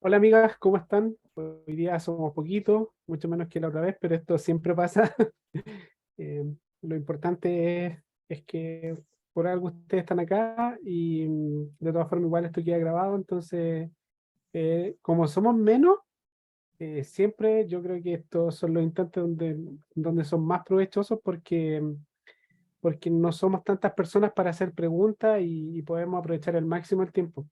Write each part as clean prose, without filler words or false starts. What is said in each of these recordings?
Hola amigas, ¿cómo están? Hoy día somos poquitos, mucho menos que la otra vez, pero esto siempre pasa. Eh, lo importante es que por algo ustedes están acá y de todas formas igual esto queda grabado, entonces como somos menos, siempre yo creo que estos son los instantes donde son más provechosos porque no somos tantas personas para hacer preguntas y podemos aprovechar al máximo el tiempo.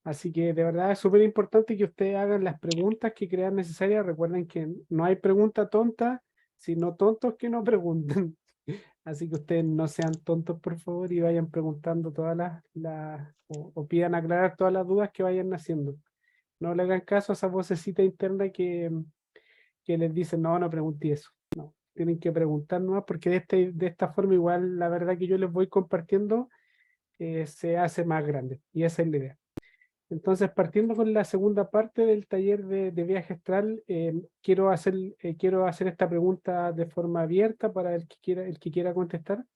Así que de verdad es súper importante que ustedes hagan las preguntas que crean necesarias. Recuerden que no hay pregunta tonta, sino tontos que no pregunten. Así que ustedes no sean tontos, por favor, y vayan preguntando todas o pidan aclarar todas las dudas que vayan haciendo. No le hagan caso a esa vocecita interna que les dice, no, no pregunté eso. No, tienen que preguntar nomás porque de esta forma igual la verdad que yo les voy compartiendo se hace más grande. Y esa es la idea. Entonces, partiendo con la segunda parte del taller de viaje astral, quiero hacer esta pregunta de forma abierta para el que quiera contestar.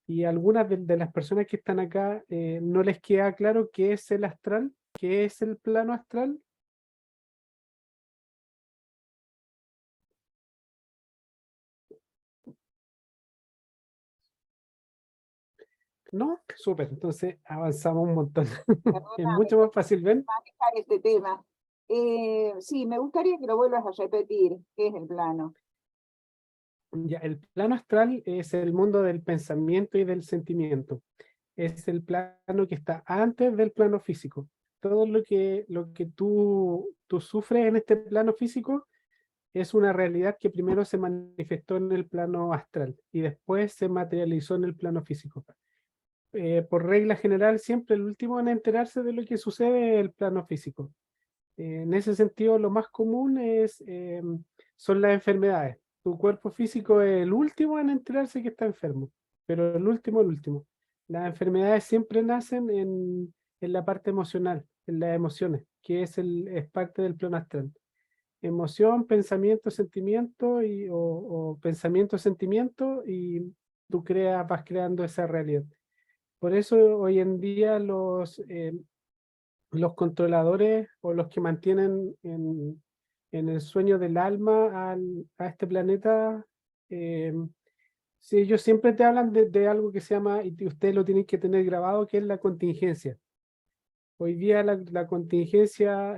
Y algunas de las personas que están acá no les queda claro qué es el astral, qué es el plano astral. No, súper. Entonces avanzamos un montón. Es Perdóname mucho por más fácil, ¿ven? manejar este tema. Sí, me gustaría que lo vuelvas a repetir. ¿Qué es el plano? Ya, el plano astral es el mundo del pensamiento y del sentimiento. Es el plano que está antes del plano físico. Todo lo que tú sufres en este plano físico es una realidad que primero se manifestó en el plano astral y después se materializó en el plano físico. Por regla general, siempre el último en enterarse de lo que sucede es el plano físico. En ese sentido, lo más común son las enfermedades. Tu cuerpo físico es el último en enterarse que está enfermo, pero el último, el último. Las enfermedades siempre nacen en la parte emocional, en las emociones, que es parte del plano astral. Emoción, pensamiento, sentimiento o pensamiento, sentimiento y vas creando esa realidad. Por eso hoy en día los controladores o los que mantienen en el sueño del alma a este planeta, eh, sí, ellos siempre te hablan de algo que se llama, y ustedes lo tienen que tener grabado, que es la contingencia. Hoy día la contingencia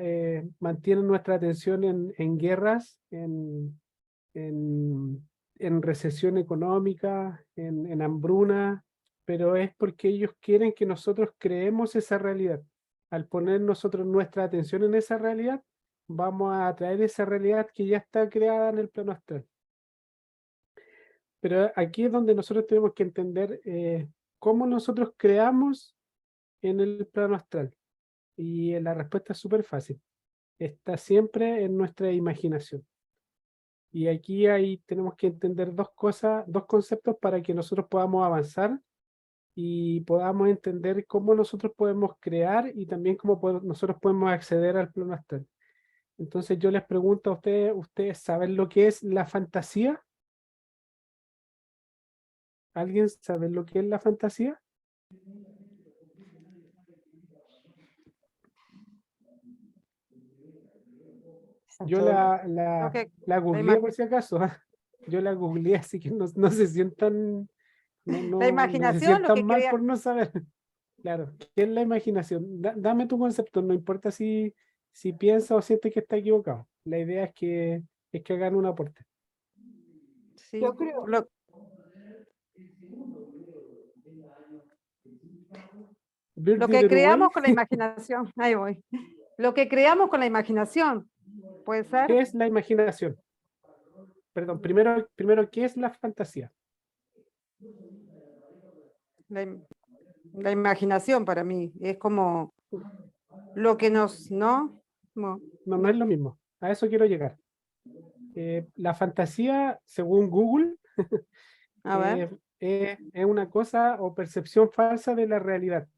mantiene nuestra atención en guerras, en, en recesión económica, en hambruna, pero es porque ellos quieren que nosotros creemos esa realidad. Al poner nosotros nuestra atención en esa realidad, vamos a atraer esa realidad que ya está creada en el plano astral. Pero aquí es donde nosotros tenemos que entender cómo nosotros creamos en el plano astral. Y la respuesta es súper fácil. Está siempre en nuestra imaginación. Y aquí ahí tenemos que entender dos cosas, dos conceptos para que nosotros podamos avanzar y podamos entender cómo nosotros podemos crear y también nosotros podemos acceder al plano astral. Entonces yo les pregunto a ustedes, ¿ustedes saben lo que es la fantasía? ¿Alguien sabe lo que es la fantasía? Yo Lo que, la la, googleé ima- por si acaso. Yo la googleé, así que no se sientan, la no se imaginación, lo sientan que mal crea, por no saber. Claro, ¿qué es la imaginación? Dame tu concepto, no importa si piensa o siente que está equivocado. La idea es que hagan un aporte. Yo sí, creo, lo Birdie que de Uruguay, creamos con la imaginación, ahí voy. Lo que creamos con la imaginación, puede ser ¿qué es la imaginación? Perdón, primero, ¿qué es la fantasía? la, im- la imaginación para mí, es como lo que ¿no? No, no es lo mismo. A eso quiero llegar. La fantasía, según Google, A ver, es una cosa o percepción falsa de la realidad,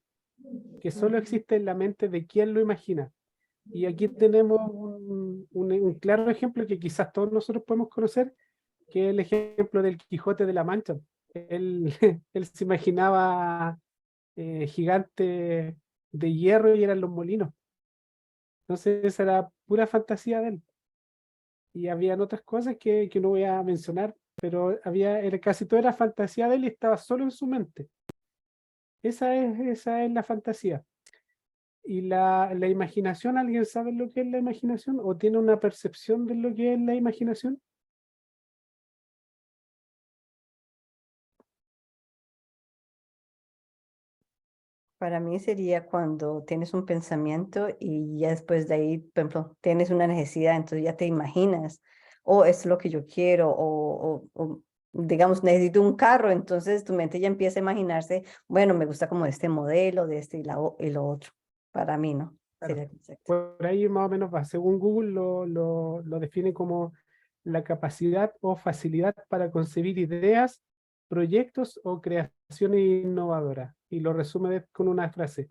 que solo existe en la mente de quien lo imagina. Y aquí tenemos un claro ejemplo que quizás todos nosotros podemos conocer, que es el ejemplo del Quijote de la Mancha. Él, él se imaginaba gigantes de hierro y eran los molinos. Entonces esa era pura fantasía de él. Y habían otras cosas que no voy a mencionar, pero casi todo era fantasía de él y estaba solo en su mente. Esa es la fantasía. ¿Y la imaginación, alguien sabe lo que es la imaginación? ¿O tiene una percepción de lo que es la imaginación? Para mí sería cuando tienes un pensamiento y ya después de ahí, por ejemplo, tienes una necesidad, entonces ya te imaginas, o es lo que yo quiero, o digamos, necesito un carro, entonces tu mente ya empieza a imaginarse, bueno, me gusta como este modelo, de este y lo otro. Para mí, ¿no? Claro. Sería exacto. Por ahí más o menos va. Según Google lo define como la capacidad o facilidad para concebir ideas, proyectos o creaciones innovadoras. Y lo resume con una frase.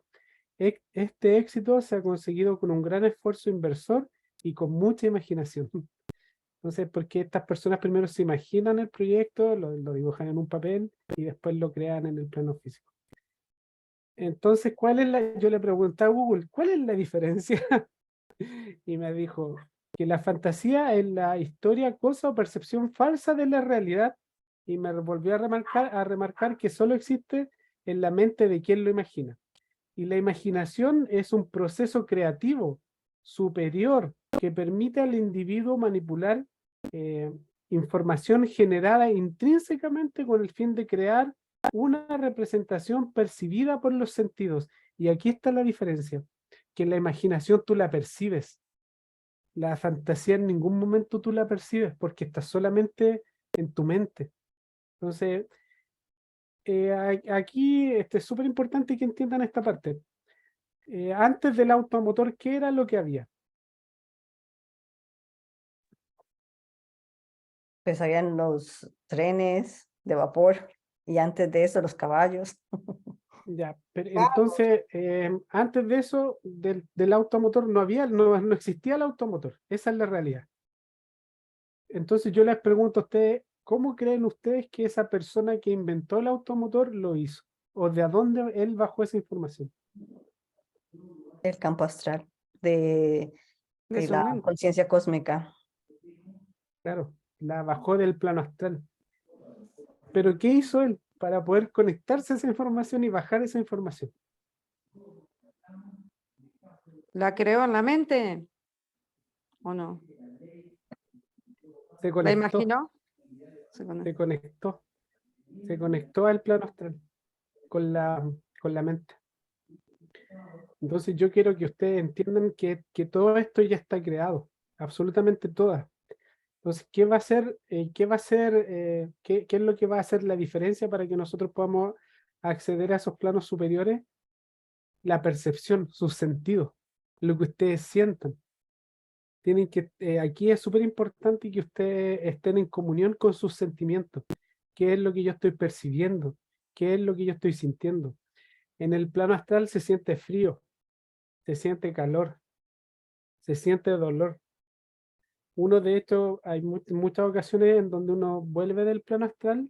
Este éxito se ha conseguido con un gran esfuerzo inversor y con mucha imaginación. Entonces, porque estas personas primero se imaginan el proyecto, lo dibujan en un papel y después lo crean en el plano físico. Entonces, yo le pregunté a Google, ¿cuál es la diferencia? Y me dijo que la fantasía es la historia, cosa o percepción falsa de la realidad. Y me volvió a remarcar que solo existe en la mente de quien lo imagina. Y la imaginación es un proceso creativo superior que permite al individuo manipular eh, información generada intrínsecamente con el fin de crear una representación percibida por los sentidos. Y aquí está la diferencia, que en la imaginación tú la percibes. La fantasía en ningún momento tú la percibes porque está solamente en tu mente. Entonces, aquí es súper importante que entiendan esta parte. Antes del automotor, ¿qué era lo que había? Pues habían los trenes de vapor y antes de eso los caballos. Ya, pero Claro. entonces, antes de eso, del automotor no existía el automotor. Esa es la realidad. Entonces yo les pregunto a ustedes, ¿cómo creen ustedes que esa persona que inventó el automotor lo hizo? ¿O de dónde él bajó esa información? El campo astral de De su la mente. conciencia cósmica. Claro, la bajó del plano astral. Pero ¿qué hizo él para poder conectarse a esa información y bajar esa información? ¿La creó en la mente o no? Se ¿La conectó, imaginó? se conectó, se conectó al plano astral con la mente. Entonces yo quiero que ustedes entiendan que todo esto ya está creado, absolutamente todas. Entonces, ¿qué va a ser, qué es lo que va a hacer la diferencia para que nosotros podamos acceder a esos planos superiores? La percepción, sus sentidos, lo que ustedes sientan. Aquí es súper importante que ustedes estén en comunión con sus sentimientos. ¿Qué es lo que yo estoy percibiendo? ¿Qué es lo que yo estoy sintiendo? En el plano astral se siente frío, se siente calor, se siente dolor. Uno, de hecho, hay muchas ocasiones en donde uno vuelve del plano astral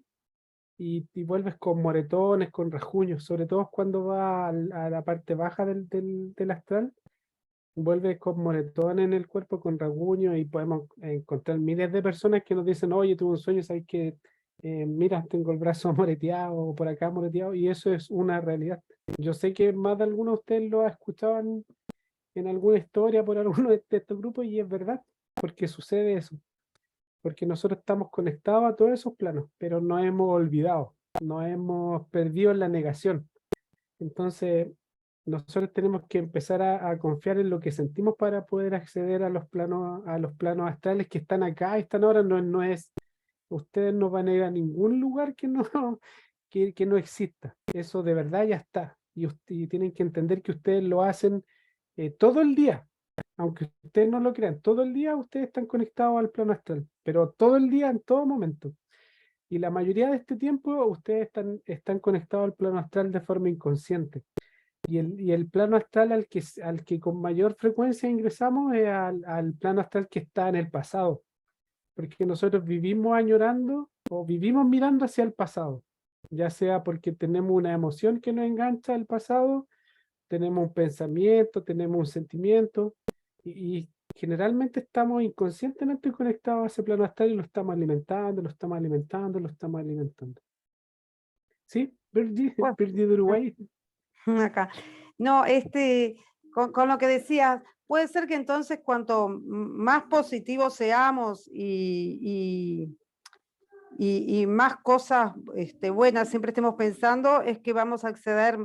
y vuelves con moretones, con rasguños, sobre todo cuando va a la parte baja del astral, vuelves con moretones en el cuerpo, con rasguños, y podemos encontrar miles de personas que nos dicen, oye, tuve un sueño, sabes que, mira, tengo el brazo moreteado, o por acá moreteado, y eso es una realidad. Yo sé que más de algunos de ustedes lo ha escuchado en alguna historia por alguno de estos grupos, y es verdad, porque sucede eso, porque nosotros estamos conectados a todos esos planos, pero nos hemos olvidado, nos hemos perdido en la negación. Entonces, nosotros tenemos que empezar a confiar en lo que sentimos para poder acceder a los planos astrales que están acá, están ahora, ustedes no van a ir a ningún lugar que no exista. Eso de verdad ya está. Y tienen que entender que ustedes lo hacen todo el día. Aunque ustedes no lo crean, todo el día ustedes están conectados al plano astral, pero todo el día, en todo momento. Y la mayoría de este tiempo ustedes están conectados al plano astral de forma inconsciente. Y el plano astral al que con mayor frecuencia ingresamos es al plano astral que está en el pasado. Porque nosotros vivimos añorando o vivimos mirando hacia el pasado. Ya sea porque tenemos una emoción que nos engancha al pasado, tenemos un pensamiento, tenemos un sentimiento, y generalmente estamos inconscientemente conectados a ese plano astral y lo estamos alimentando, lo estamos alimentando, lo estamos alimentando. ¿Sí? Virgi, Bueno, Virgi de Uruguay. acá. No, con lo que decías, puede ser que entonces cuanto más positivos seamos y más cosas buenas siempre estemos pensando, es que vamos a acceder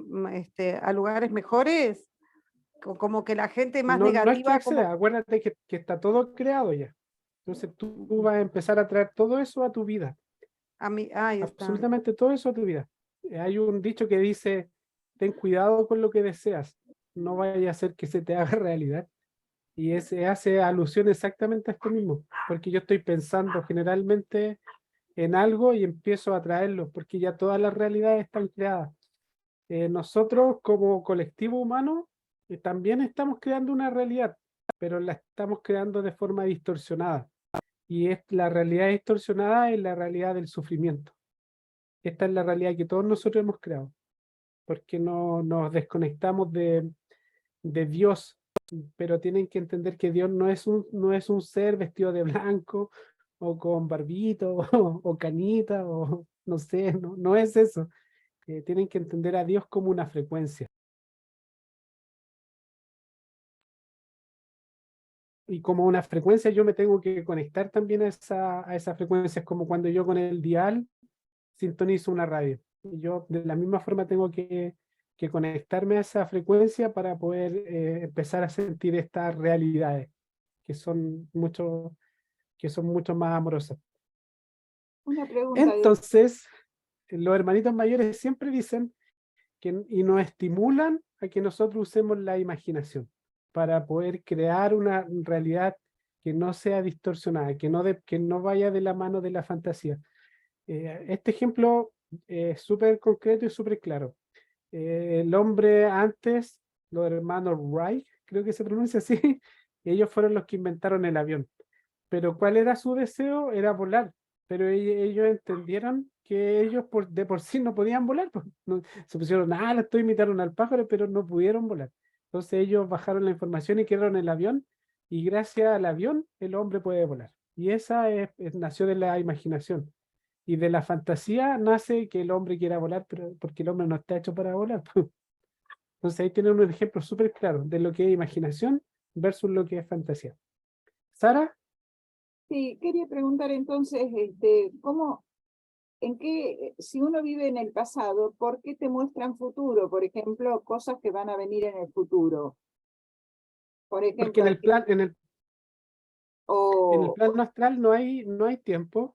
a lugares mejores, como que la gente más No, no es que negativa, acceda, como acuérdate que está todo creado ya. Entonces tú vas a empezar a traer todo eso a tu vida, a mí, ahí está. absolutamente todo eso a tu vida. Hay un dicho que dice, ten cuidado con lo que deseas, no vaya a ser que se te haga realidad. Y ese hace alusión exactamente a esto mismo, porque yo estoy pensando generalmente en algo y empiezo a traerlo, porque ya todas las realidades están creadas. Nosotros como colectivo humano también estamos creando una realidad, pero la estamos creando de forma distorsionada. Y la realidad distorsionada es la realidad del sufrimiento. Esta es la realidad que todos nosotros hemos creado, porque no nos desconectamos de Dios, pero tienen que entender que Dios no es un ser vestido de blanco o con barbito o canita o no sé, no es eso. Tienen que entender a Dios como una frecuencia. Y como una frecuencia yo me tengo que conectar también a esa frecuencia. Es como cuando yo con el dial sintonizo una radio. Y yo de la misma forma tengo que conectarme a esa frecuencia para poder empezar a sentir estas realidades que son que son mucho más amorosas. Una pregunta, Entonces, los hermanitos mayores siempre dicen y nos estimulan a que nosotros usemos la imaginación para poder crear una realidad que no sea distorsionada, que no vaya de la mano de la fantasía. Este ejemplo es súper concreto y súper claro. El hombre antes, los hermanos Wright, creo que se pronuncia así, ellos fueron los que inventaron el avión. Pero ¿cuál era su deseo? Era volar. Pero ellos entendieron que ellos de por sí no podían volar. Pues. Se pusieron alas, todo imitaron al pájaro, pero no pudieron volar. Entonces ellos bajaron la información y crearon el avión, y gracias al avión el hombre puede volar. Y esa nació de la imaginación. Y de la fantasía nace que el hombre quiera volar, pero porque el hombre no está hecho para volar. Pues. Entonces ahí tienen un ejemplo súper claro de lo que es imaginación versus lo que es fantasía. Sara, sí, quería preguntar entonces, ¿cómo, si uno vive en el pasado, ¿por qué te muestran futuro? Por ejemplo, cosas que van a venir en el futuro. Por porque ejemplo, en el o, plano astral no hay tiempo,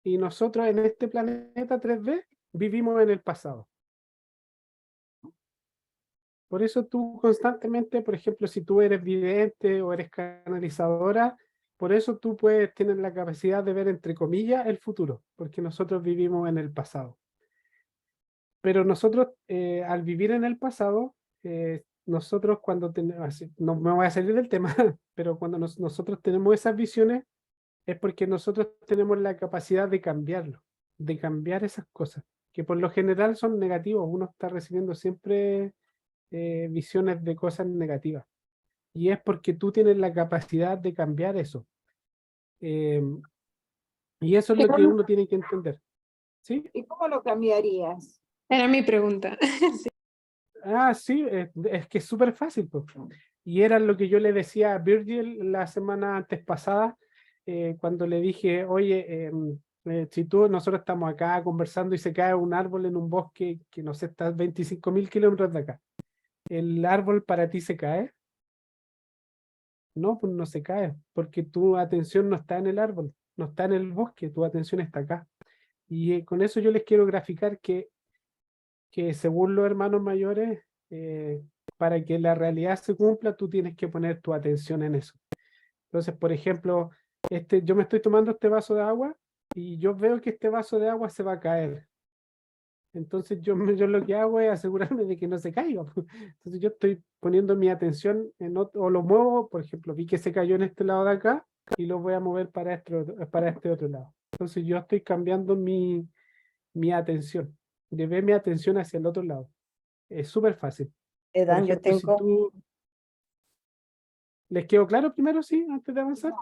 y nosotros en este planeta 3D vivimos en el pasado. Por eso tú constantemente, por ejemplo, si tú eres vidente o eres canalizadora, por eso tú puedes tener la capacidad de ver, entre comillas, el futuro, porque nosotros vivimos en el pasado. Pero nosotros, al vivir en el pasado, nosotros cuando tenemos, no me voy a salir del tema, pero cuando nosotros tenemos esas visiones, es porque nosotros tenemos la capacidad de cambiarlo, de cambiar esas cosas, que por lo general son negativos. Uno está recibiendo siempre visiones de cosas negativas. Y es porque tú tienes la capacidad de cambiar eso. Eh, y eso es lo que uno tiene que entender. ¿Sí? ¿y cómo lo cambiarías? Era mi pregunta. Ah, sí, es que es súper fácil, pues. Y era lo que yo le decía a Virgil la semana antes pasada, cuando le dije, oye, si nosotros estamos acá conversando y se cae un árbol en un bosque que no sé, está a 25.000 kilómetros de acá, ¿el árbol para ti se cae? No, pues no se cae, porque tu atención no está en el árbol, no está en el bosque, tu atención está acá. Y con eso yo les quiero graficar que según los hermanos mayores, para que la realidad se cumpla, tú tienes que poner tu atención en eso. Entonces, por ejemplo, yo me estoy tomando este vaso de agua y yo veo que este vaso de agua se va a caer. Entonces yo lo que hago es asegurarme de que no se caiga. Entonces yo estoy poniendo mi atención o lo muevo, por ejemplo, vi que se cayó en este lado de acá y lo voy a mover para este otro lado. Entonces yo estoy cambiando mi atención, llevé mi atención hacia el otro lado. Es súper fácil. Por Dan, yo ejemplo, si tengo, tú... ¿Les quedó claro primero, sí, antes de avanzar?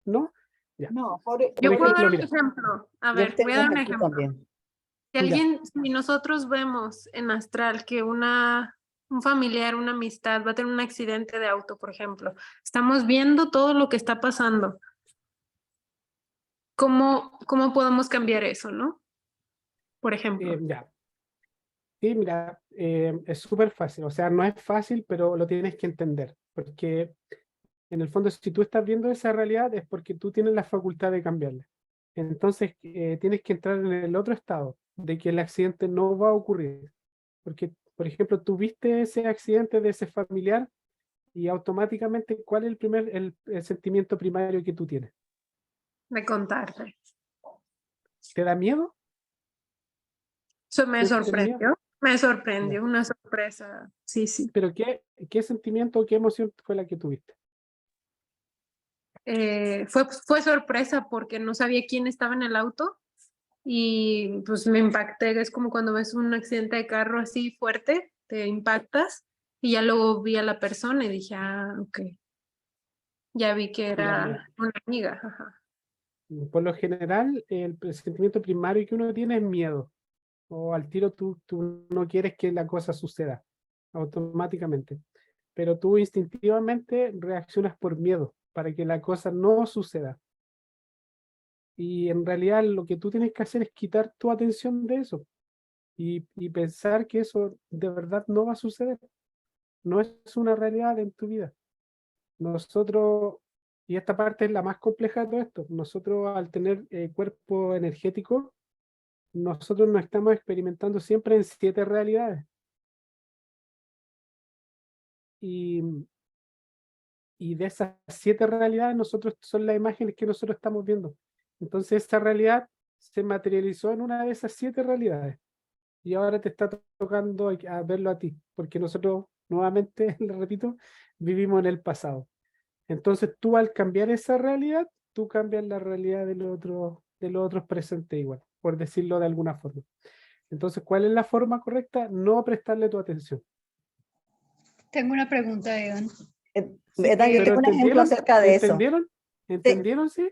¿No? Ya. No, Yo Por puedo ejemplo, dar un mira. ejemplo. A Yo ver, voy a tengo dar un ejemplo ejemplo. también. Si alguien, si nosotros vemos en astral que un familiar, una amistad va a tener un accidente de auto, por ejemplo, estamos viendo todo lo que está pasando. ¿Cómo podemos cambiar eso, no? Por ejemplo. Ya. Sí, mira, es súper fácil. O sea, no es fácil, pero lo tienes que entender. Porque en el fondo, si tú estás viendo esa realidad, es porque tú tienes la facultad de cambiarla. Entonces, tienes que entrar en el otro estado, de que el accidente no va a ocurrir. Porque, por ejemplo, tú viste ese accidente de ese familiar y automáticamente, ¿cuál es el sentimiento primario que tú tienes? De contarle. ¿Te da miedo? Eso me ¿Sientes miedo? sorprendió. Me Ya. sorprendió, una sorpresa. Sí, sí. Pero ¿qué sentimiento o qué emoción fue la que tuviste? Fue sorpresa porque no sabía quién estaba en el auto y pues me impacté. Es como cuando ves un accidente de carro así fuerte, te impactas y ya luego vi a la persona y dije, ah, ok. Ya vi que Ya, era mira. una amiga. Ajá. Por lo general, el sentimiento primario que uno tiene es miedo. O al tiro tú no quieres que la cosa suceda automáticamente. Pero tú instintivamente reaccionas por miedo para que la cosa no suceda. Y en realidad lo que tú tienes que hacer es quitar tu atención de eso y pensar que eso de verdad no va a suceder. No es una realidad en tu vida. Nosotros, y esta parte es la más compleja de todo esto, nosotros al tener cuerpo energético, nosotros nos estamos experimentando siempre en 7 realidades. Y, y de esas 7 realidades, nosotros son las imágenes que nosotros estamos viendo. Entonces esa realidad se materializó en una de esas 7 realidades. Y ahora te está tocando a verlo a ti, porque nosotros, nuevamente, le repito, vivimos en el pasado. Entonces tú al cambiar esa realidad, tú cambias la realidad de los otros presentes igual, por decirlo de alguna forma. Entonces, ¿cuál es la forma correcta? No prestarle tu atención. Tengo una pregunta, Edan. Sí, Edad, yo pero tengo un ejemplo ¿entendieron? acerca de eso. ¿Entendieron? Sí, ¿Entendieron? Sí.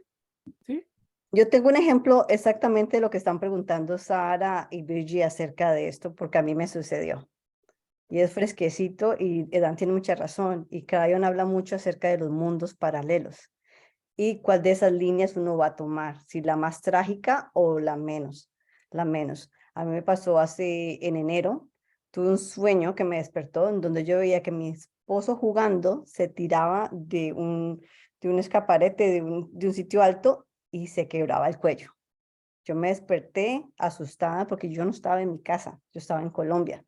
¿Sí? yo tengo un ejemplo exactamente de lo que están preguntando Sara y Virgie acerca de esto, porque a mí me sucedió. Y es fresquecito y Edan tiene mucha razón. Y Crayon habla mucho acerca de los mundos paralelos y cuál de esas líneas uno va a tomar, si la más trágica o la menos, la menos. A mí me pasó en enero, tuve un sueño que me despertó en donde yo veía que mi esposo jugando se tiraba de un escaparate de un sitio alto y se quebraba el cuello. Yo me desperté asustada porque yo no estaba en mi casa, yo estaba en Colombia.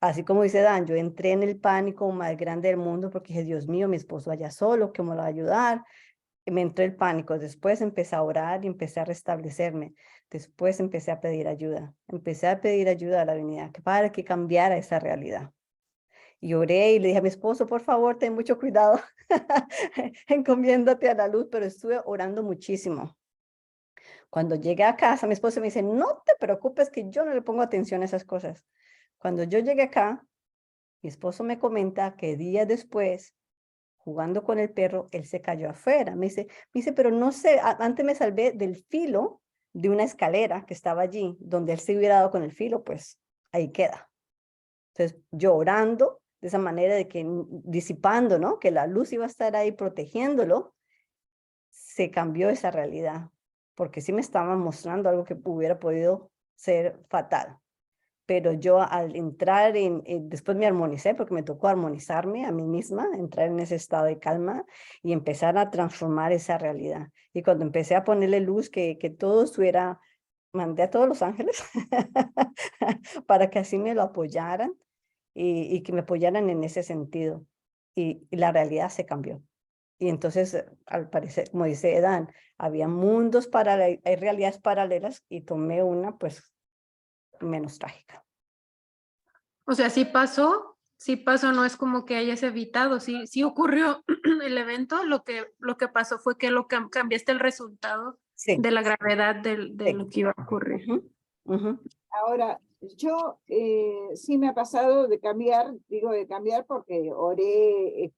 Así como dice Dan, yo entré en el pánico más grande del mundo porque dije, Dios mío, mi esposo allá solo, ¿cómo lo va a ayudar? Me entró el pánico. Después empecé a orar y empecé a restablecerme. Después empecé a pedir ayuda. Empecé a pedir ayuda a la divinidad para que cambiara esa realidad. Y oré y le dije a mi esposo, por favor, ten mucho cuidado, encomiéndate a la luz, pero estuve orando muchísimo. Cuando llegué a casa, mi esposo me dice, no te preocupes que yo no le pongo atención a esas cosas. Cuando yo llegué acá, mi esposo me comenta que días después, jugando con el perro, él se cayó afuera. Me dice, pero no sé, antes me salvé del filo de una escalera que estaba allí, donde él se hubiera dado con el filo, pues ahí queda. Entonces, yo orando de esa manera de que disipando, ¿no? Que la luz iba a estar ahí protegiéndolo, se cambió esa realidad, porque sí me estaban mostrando algo que hubiera podido ser fatal. Pero yo al entrar después me armonicé porque me tocó armonizarme a mí misma, entrar en ese estado de calma y empezar a transformar esa realidad. Y cuando empecé a ponerle luz, que todo estuviera, mandé a todos los ángeles para que así me lo apoyaran y que me apoyaran en ese sentido. Y la realidad se cambió. Y entonces, al parecer, como dice Edan, había mundos paralelos, hay realidades paralelas y tomé una, pues, menos trágica. O sea, sí pasó, no es como que hayas evitado, sí ocurrió el evento, lo que pasó fue que cambiaste el resultado Sí, de la gravedad de sí. lo que iba a ocurrir. Ujú, ujú. Ahora, Yo sí me ha pasado de cambiar, digo de cambiar porque oré,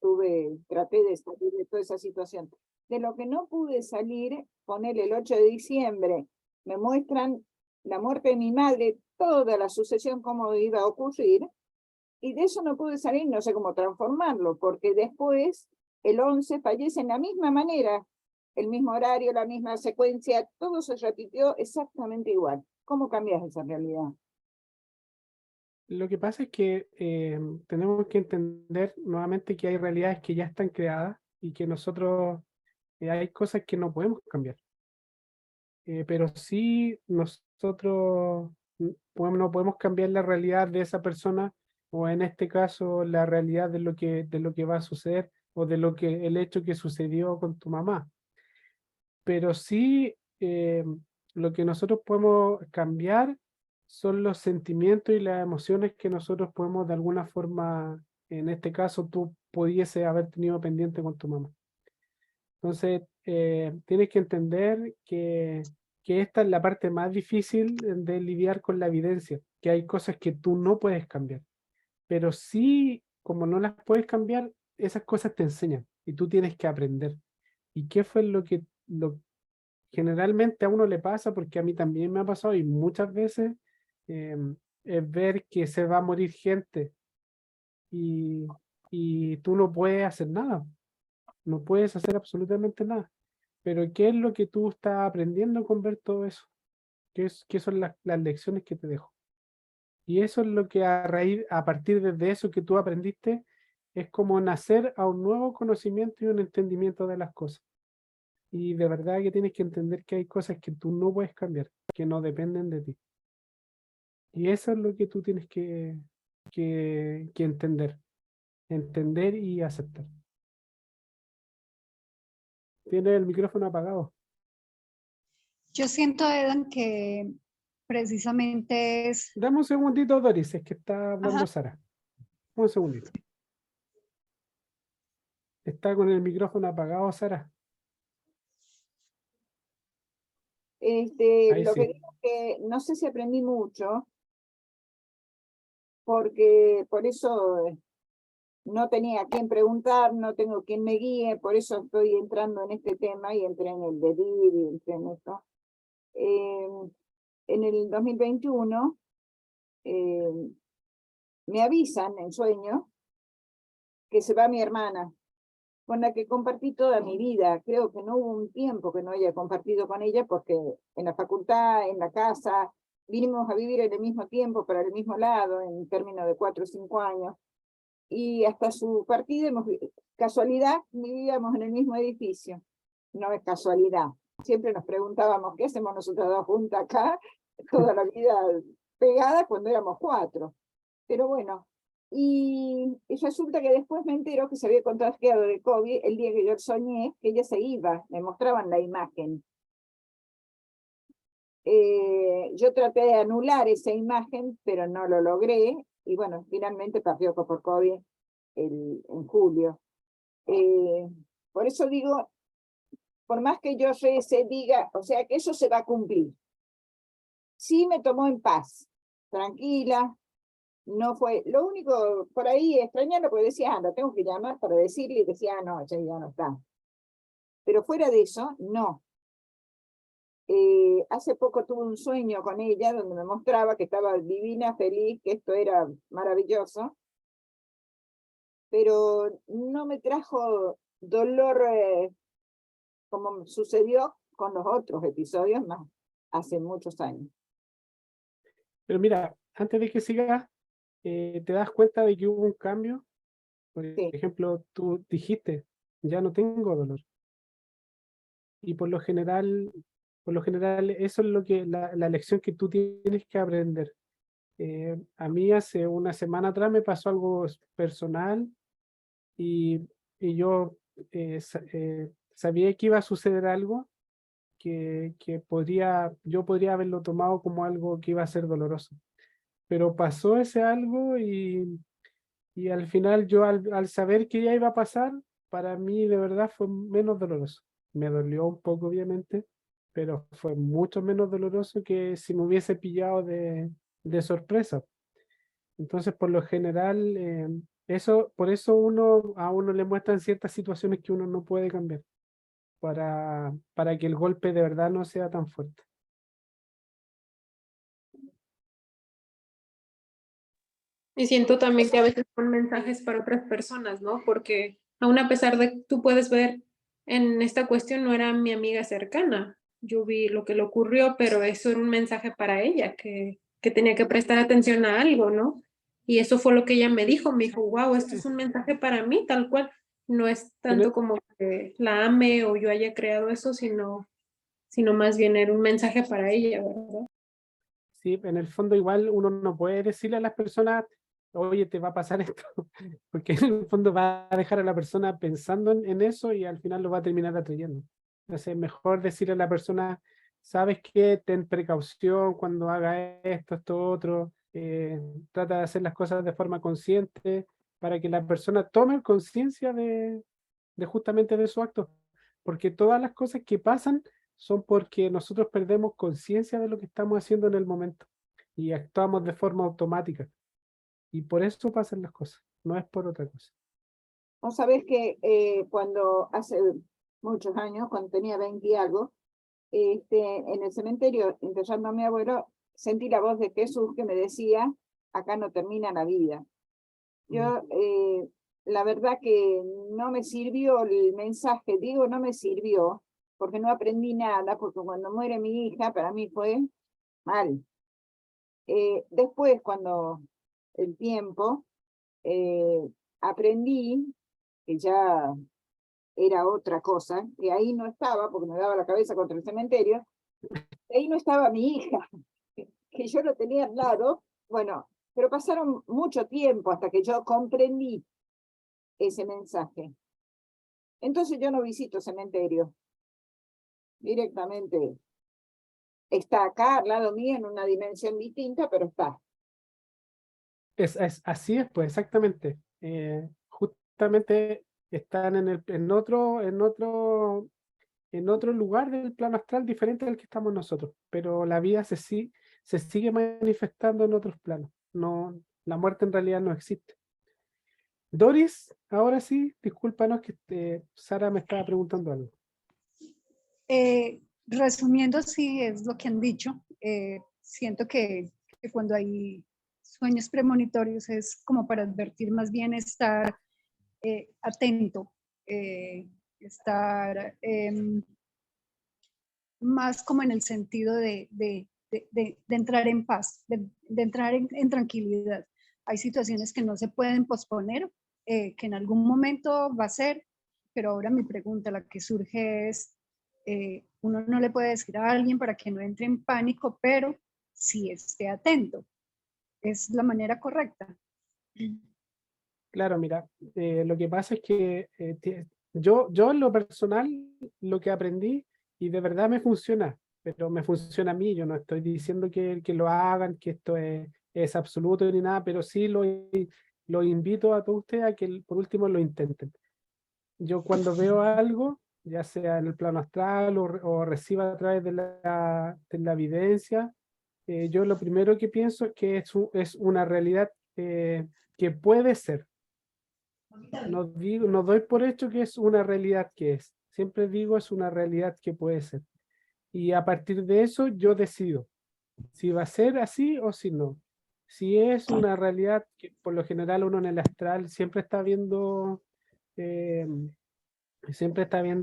traté de salir de toda esa situación. De lo que no pude salir, poner el 8 de diciembre, me muestran la muerte de mi madre, toda la sucesión, cómo iba a ocurrir, y de eso no pude salir, no sé cómo transformarlo, porque después, el 11 fallece en la misma manera, el mismo horario, la misma secuencia, todo se repitió exactamente igual. ¿Cómo cambias esa realidad? Lo que pasa es que tenemos que entender nuevamente que hay realidades que ya están creadas y que nosotros, hay cosas que no podemos cambiar. Pero sí nosotros no podemos cambiar la realidad de esa persona, o en este caso la realidad de lo que va a suceder, o de lo que el hecho que sucedió con tu mamá. Pero sí, lo que nosotros podemos cambiar son los sentimientos y las emociones que nosotros podemos de alguna forma, en este caso tú pudiese haber tenido pendiente con tu mamá. Entonces, tienes que entender que esta es la parte más difícil de lidiar con la evidencia, que hay cosas que tú no puedes cambiar, pero sí, como no las puedes cambiar, esas cosas te enseñan y tú tienes que aprender. ¿Y qué fue lo generalmente a uno le pasa? Porque a mí también me ha pasado y muchas veces, es ver que se va a morir gente y, y tú no puedes hacer nada, no puedes hacer absolutamente nada. Pero ¿qué es lo que tú estás aprendiendo con ver todo eso? ¿Qué son las lecciones que te dejo? Y eso es lo que a partir de eso que tú aprendiste, es como nacer a un nuevo conocimiento y un entendimiento de las cosas. Y de verdad que tienes que entender que hay cosas que tú no puedes cambiar, que no dependen de ti. Y eso es lo que tú tienes que entender y aceptar. Tienes el micrófono apagado. Yo siento, Edan, que precisamente es, Dame un segundito, Doris, es que está hablando ajá, Sara. Un segundito. Está con el micrófono apagado, Sara. Ahí Lo que sí. digo es que no sé si aprendí mucho, porque por eso no tenía a quién preguntar, no tengo quien me guíe, por eso estoy entrando en este tema y entré en el de DIR y entré en esto. Eh, en el 2021 eh, me avisan en sueño que se va mi hermana, con la que compartí toda mi vida. Creo que no hubo un tiempo que no haya compartido con ella, porque en la facultad, en la casa, vinimos a vivir en el mismo tiempo, para el mismo lado, en términos de 4 o 5 años. Y hasta su partida, casualidad, vivíamos en el mismo edificio. No es casualidad. Siempre nos preguntábamos, ¿qué hacemos nosotros dos juntas acá? Toda la vida pegada cuando éramos 4. Pero bueno, y resulta que después me entero que se había contagiado de COVID el día que yo soñé que ella se iba, me mostraban la imagen. Yo traté de anular esa imagen, pero no lo logré, y bueno, finalmente partió por COVID en julio. Por eso digo, por más que yo se diga, o sea, que eso se va a cumplir. Sí me tomó en paz, tranquila, no fue, lo único por ahí extrañarlo, porque decía, anda, tengo que llamar para decirle, y decía, no, ya no está. Pero fuera de eso, no. Hace poco tuve un sueño con ella donde me mostraba que estaba divina, feliz, que esto era maravilloso, pero no me trajo dolor como sucedió con los otros episodios más hace muchos años. Pero mira, antes de que sigas, te das cuenta de que hubo un cambio. Por Sí, ejemplo, tú dijiste, ya no tengo dolor. Y por lo general, eso es lo que la lección que tú tienes que aprender. A mí hace una semana atrás me pasó algo personal y, y yo sabía que iba a suceder algo que yo podría haberlo tomado como algo que iba a ser doloroso. Pero pasó ese algo y al final yo al saber que ya iba a pasar, para mí de verdad fue menos doloroso. Me dolió un poco, obviamente, pero fue mucho menos doloroso que si me hubiese pillado de sorpresa. Entonces, por lo general, por eso a uno le muestran ciertas situaciones que uno no puede cambiar, para que el golpe de verdad no sea tan fuerte. Y siento también que a veces son mensajes para otras personas, ¿no? Porque aún a pesar de que tú puedes ver en esta cuestión no era mi amiga cercana. Yo vi lo que le ocurrió, pero eso era un mensaje para ella, que tenía que prestar atención a algo, ¿no? Y eso fue lo que ella me dijo, wow, esto es un mensaje para mí, tal cual. No es tanto como que la ame o yo haya creado eso, sino más bien era un mensaje para ella, ¿verdad? Sí, en el fondo igual uno no puede decirle a las personas, oye, te va a pasar esto, porque en el fondo va a dejar a la persona pensando en eso y al final lo va a terminar atrayendo. Entonces es mejor decirle a la persona, sabes qué, ten precaución cuando haga esto, otro, trata de hacer las cosas de forma consciente para que la persona tome conciencia de justamente de su acto, porque todas las cosas que pasan son porque nosotros perdemos conciencia de lo que estamos haciendo en el momento y actuamos de forma automática. Y por eso pasan las cosas, no es por otra cosa. Vos sabés que cuando hace muchos años, cuando tenía 20 y algo, en el cementerio, enterrando a mi abuelo, sentí la voz de Jesús que me decía, acá no termina la vida. Yo, la verdad que no me sirvió el mensaje, digo no me sirvió, porque no aprendí nada, porque cuando muere mi hija, para mí fue mal. Después, cuando el tiempo, aprendí que ya era otra cosa, que ahí no estaba, porque me daba la cabeza contra el cementerio, ahí no estaba mi hija, que yo lo tenía al lado, bueno, pero pasaron mucho tiempo hasta que yo comprendí ese mensaje. Entonces yo no visito cementerio, directamente está acá al lado mío en una dimensión distinta, pero está. Así es, pues exactamente. Justamente están en otro lugar del plano astral diferente al que estamos nosotros, pero la vida se sigue manifestando en otros planos. No, la muerte en realidad no existe. Doris, ahora sí, discúlpanos que Sara me estaba preguntando algo. Resumiendo, sí, es lo que han dicho. Siento que cuando hay sueños premonitorios es como para advertir, más bien estar atento, estar más como en el sentido de entrar en paz, de entrar en tranquilidad. Hay situaciones que no se pueden posponer, que en algún momento va a ser, pero ahora mi pregunta, la que surge es, uno no le puede decir a alguien para que no entre en pánico, pero sí esté atento. Es la manera correcta. Claro, mira, lo que pasa es que yo en lo personal, lo que aprendí, y de verdad me funciona, pero me funciona a mí, yo no estoy diciendo que lo hagan, que esto es absoluto ni nada, pero sí lo invito a todos ustedes a que por último lo intenten. Yo cuando veo algo, ya sea en el plano astral o reciba a través de la evidencia, yo lo primero que pienso es que es una realidad que puede ser. No doy por hecho que es una realidad que es. Siempre digo es una realidad que puede ser. Y a partir de eso yo decido si va a ser así o si no. Si es una realidad que por lo general uno en el astral eh, siempre está viendo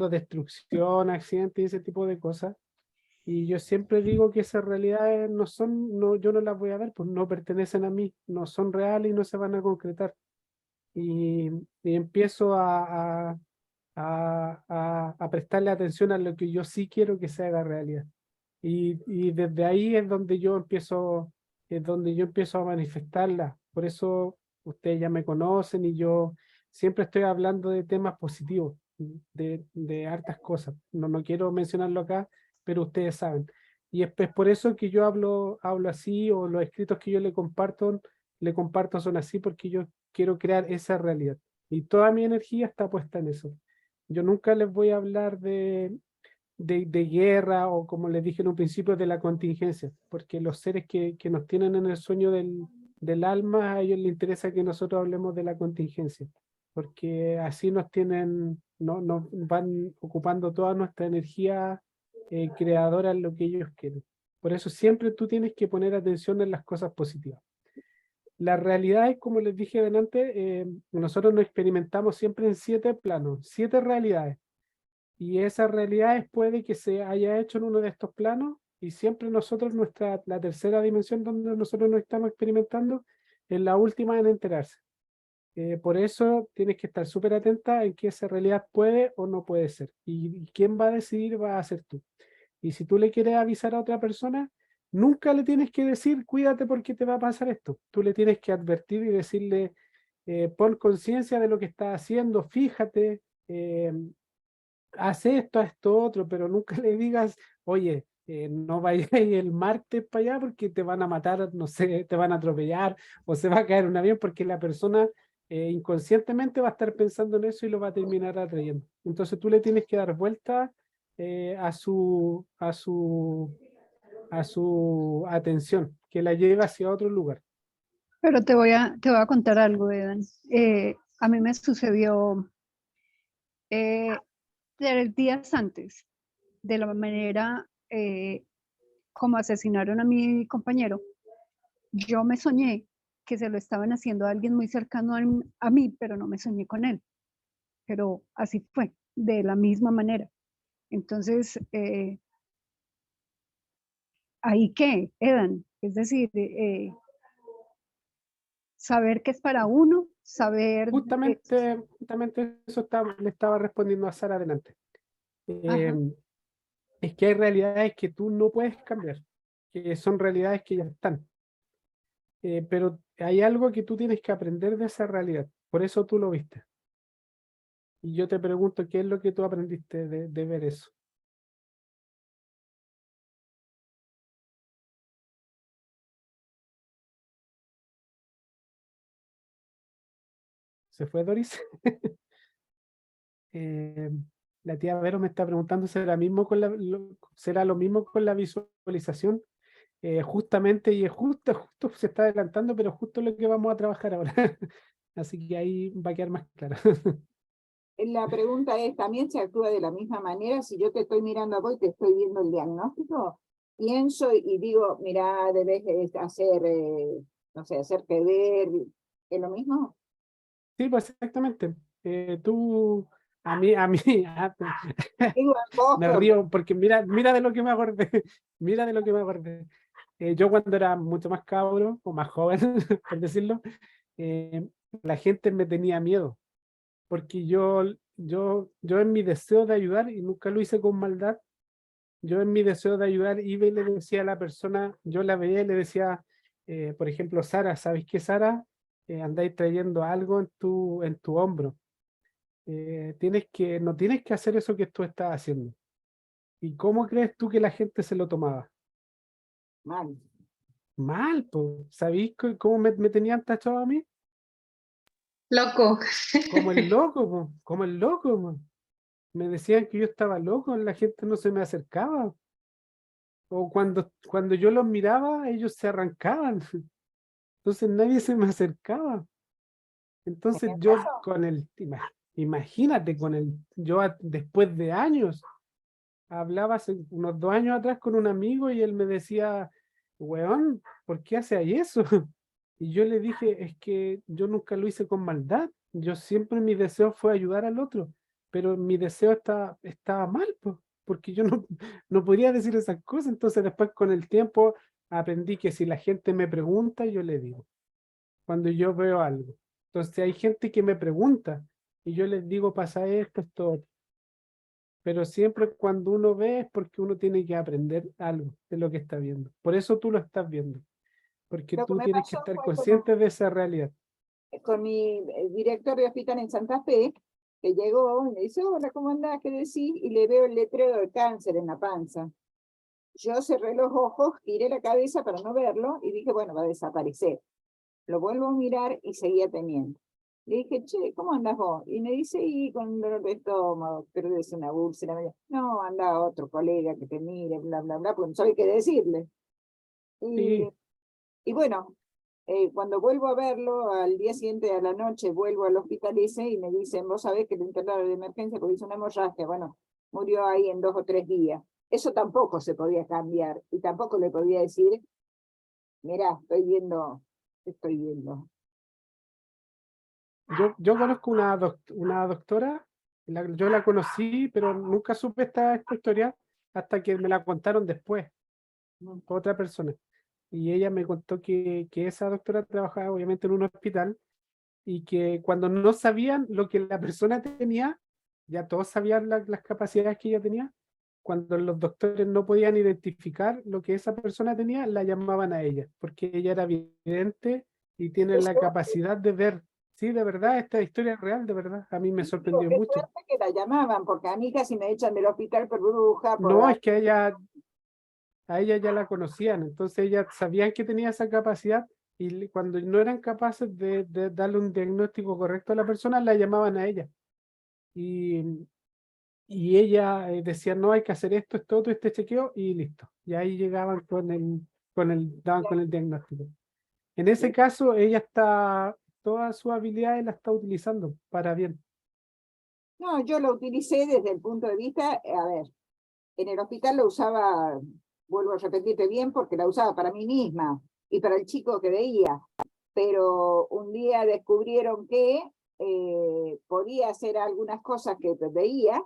destrucción, accidentes y ese tipo de cosas. Y yo siempre digo que esas realidades yo no las voy a ver, pues no pertenecen a mí, no son reales y no se van a concretar. Y empiezo a prestarle atención a lo que yo sí quiero que se haga realidad. Y desde ahí es donde yo empiezo a manifestarla. Por eso ustedes ya me conocen y yo siempre estoy hablando de temas positivos, de hartas cosas. No quiero mencionarlo acá, pero ustedes saben. Y es por eso que yo hablo así, o los escritos que yo le comparto son así, porque yo quiero crear esa realidad. Y toda mi energía está puesta en eso. Yo nunca les voy a hablar de guerra o como les dije en un principio de la contingencia, porque los seres que nos tienen en el sueño del alma, a ellos les interesa que nosotros hablemos de la contingencia, porque así nos tienen, nos van ocupando toda nuestra energía creadora en lo que ellos quieren. Por eso siempre tú tienes que poner atención en las cosas positivas. La realidad es, como les dije delante, nosotros nos experimentamos siempre en 7 planos, 7 realidades. Y esas realidades puede que se haya hecho en uno de estos planos y siempre nosotros, la tercera dimensión donde nosotros nos estamos experimentando, es la última en enterarse. Por eso tienes que estar súper atenta en que esa realidad puede o no puede ser. Y quién va a decidir va a ser tú. Y si tú le quieres avisar a otra persona, nunca le tienes que decir, cuídate porque te va a pasar esto. Tú le tienes que advertir y decirle, pon conciencia de lo que estás haciendo, fíjate, haz esto, haz esto otro, pero nunca le digas, oye, no vayas el martes para allá porque te van a matar, no sé, te van a atropellar o se va a caer un avión porque la persona inconscientemente va a estar pensando en eso y lo va a terminar atrayendo. Entonces tú le tienes que dar vuelta a su atención, que la lleve hacia otro lugar. Pero te voy a contar algo, Edan. A mí me sucedió 3 días antes de la manera como asesinaron a mi compañero. Yo me soñé que se lo estaban haciendo a alguien muy cercano a mí, pero no me soñé con él. Pero así fue, de la misma manera. Entonces, ¿ahí qué, Edan? Es decir, saber qué es para uno, saber... Justamente eso le estaba respondiendo a Sara adelante. Ajá. Es que hay realidades que tú no puedes cambiar, que son realidades que ya están. Pero hay algo que tú tienes que aprender de esa realidad, por eso tú lo viste. Y yo te pregunto, ¿qué es lo que tú aprendiste de ver eso? ¿Se fue Doris? Eh, la tía Vero me está preguntando, ¿será lo mismo con la visualización? Justamente, y es justo se está adelantando, pero justo lo que vamos a trabajar ahora. Así que ahí va a quedar más claro. La pregunta es, ¿también se actúa de la misma manera? Si yo te estoy mirando a vos y te estoy viendo el diagnóstico, pienso y digo, mira, debes hacer, no sé, hacerte ver, ¿es lo mismo? Sí, pues exactamente. Tú, a mí, Digo, me río porque mira de lo que me acordé, mira de lo que me acordé. Yo cuando era mucho más cabro, o más joven, por decirlo, eh, la gente me tenía miedo, porque yo en mi deseo de ayudar, y nunca lo hice con maldad, yo en mi deseo de ayudar iba y le decía a la persona, yo la veía y le decía, por ejemplo, Sara, ¿sabes qué, Sara? Andáis trayendo algo en tu hombro. No tienes que hacer eso que tú estás haciendo. ¿Y cómo crees tú que la gente se lo tomaba? mal. Mal, pues. ¿Sabéis cómo me tenían tachado a mí? Loco. Como el loco, po, como el loco, po. Me decían que yo estaba loco, la gente no se me acercaba. O cuando yo los miraba, ellos se arrancaban. Entonces nadie se me acercaba. Entonces yo imagínate, después de años, hablaba hace unos 2 años atrás con un amigo y él me decía, weón, ¿por qué hace ahí eso? Y yo le dije, es que yo nunca lo hice con maldad. Yo siempre mi deseo fue ayudar al otro, pero mi deseo estaba mal, pues, porque yo no podía decir esas cosas. Entonces después con el tiempo aprendí que si la gente me pregunta, yo le digo, cuando yo veo algo. Entonces hay gente que me pregunta y yo les digo, pasa esto, otro. Pero siempre cuando uno ve es porque uno tiene que aprender algo de lo que está viendo. Por eso tú lo estás viendo, porque Lo que tú me tienes que pasó estar fue consciente de esa realidad. con mi director de hospital en Santa Fe, que llegó y me dice, hola, ¿cómo andás? ¿Qué decís? Y le veo el letrero del cáncer en la panza. Yo cerré los ojos, giré la cabeza para no verlo y dije, bueno, va a desaparecer. Lo vuelvo a mirar y seguía teniendo. Le dije, che, ¿cómo andás vos? Y me dice, y con dolor de estómago, pero es una úlcera. No, anda otro colega que te mire, bla, bla, bla, porque no sabe qué decirle. Y, Sí, y bueno, cuando vuelvo a verlo, al día siguiente a la noche, vuelvo al hospital ese y me dicen, vos sabés que lo internaron de emergencia porque hizo una hemorragia. Bueno, murió ahí en 2 o 3 días. Eso tampoco se podía cambiar y tampoco le podía decir, mira, estoy viendo. yo conozco una doctora, yo la conocí, pero nunca supe esta historia hasta que me la contaron después, otra persona. Y ella me contó que esa doctora trabajaba obviamente en un hospital y que cuando no sabían lo que la persona tenía, ya todos sabían las capacidades que ella tenía, cuando los doctores no podían identificar lo que esa persona tenía, la llamaban a ella, porque ella era vidente y tiene la Eso, capacidad de ver. Sí, de verdad, esta historia es real, de verdad. A mí me digo, sorprendió qué mucho. suerte que la llamaban, porque a mí casi me echan del hospital por bruja, por No, es que a ella ya la conocían, entonces ella sabían que tenía esa capacidad y cuando no eran capaces de darle un diagnóstico correcto a la persona, la llamaban a ella. Y, y ella decía, no, hay que hacer esto, esto, otro, este chequeo, y listo. Y ahí llegaban daban con el diagnóstico. En ese caso, todas sus habilidades las está utilizando para bien. No, yo lo utilicé desde el punto de vista, a ver, en el hospital lo usaba, vuelvo a repetirte bien, porque la usaba para mí misma y para el chico que veía, pero un día descubrieron que podía hacer algunas cosas que veía.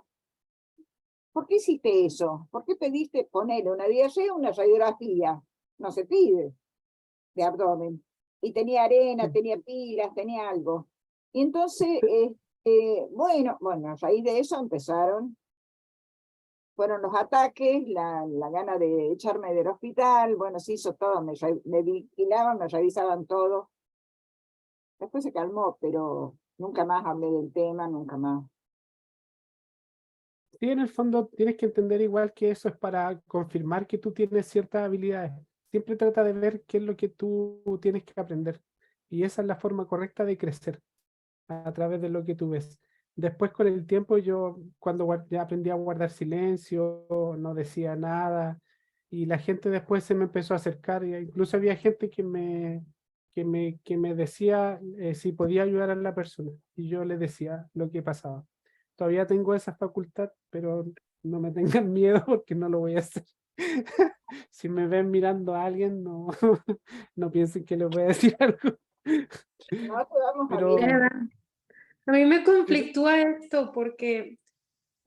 ¿Por qué hiciste eso? ¿Por qué pediste ponerle una diarrea o una radiografía? No se pide de abdomen. Y tenía arena, Sí. tenía pilas, tenía algo. Y entonces, bueno, a raíz de eso fueron los ataques, la gana de echarme del hospital, bueno, se hizo todo, me vigilaban, me revisaban todo. Después se calmó, pero nunca más hablé del tema, nunca más. Sí, en el fondo tienes que entender igual que eso es para confirmar que tú tienes ciertas habilidades. Siempre trata de ver qué es lo que tú tienes que aprender. Y esa es la forma correcta de crecer, a través de lo que tú ves. Después con el tiempo yo, cuando ya aprendí a guardar silencio, no decía nada, y la gente después se me empezó a acercar, y incluso había gente que me decía si podía ayudar a la persona, y yo le decía lo que pasaba. Todavía tengo esa facultad, pero no me tengan miedo porque no lo voy a hacer. Si me ven mirando a alguien, no, no piensen que les voy a decir algo. No te vamos a Pero, mirar. ¿Verdad? A mí me pero conflictúa esto porque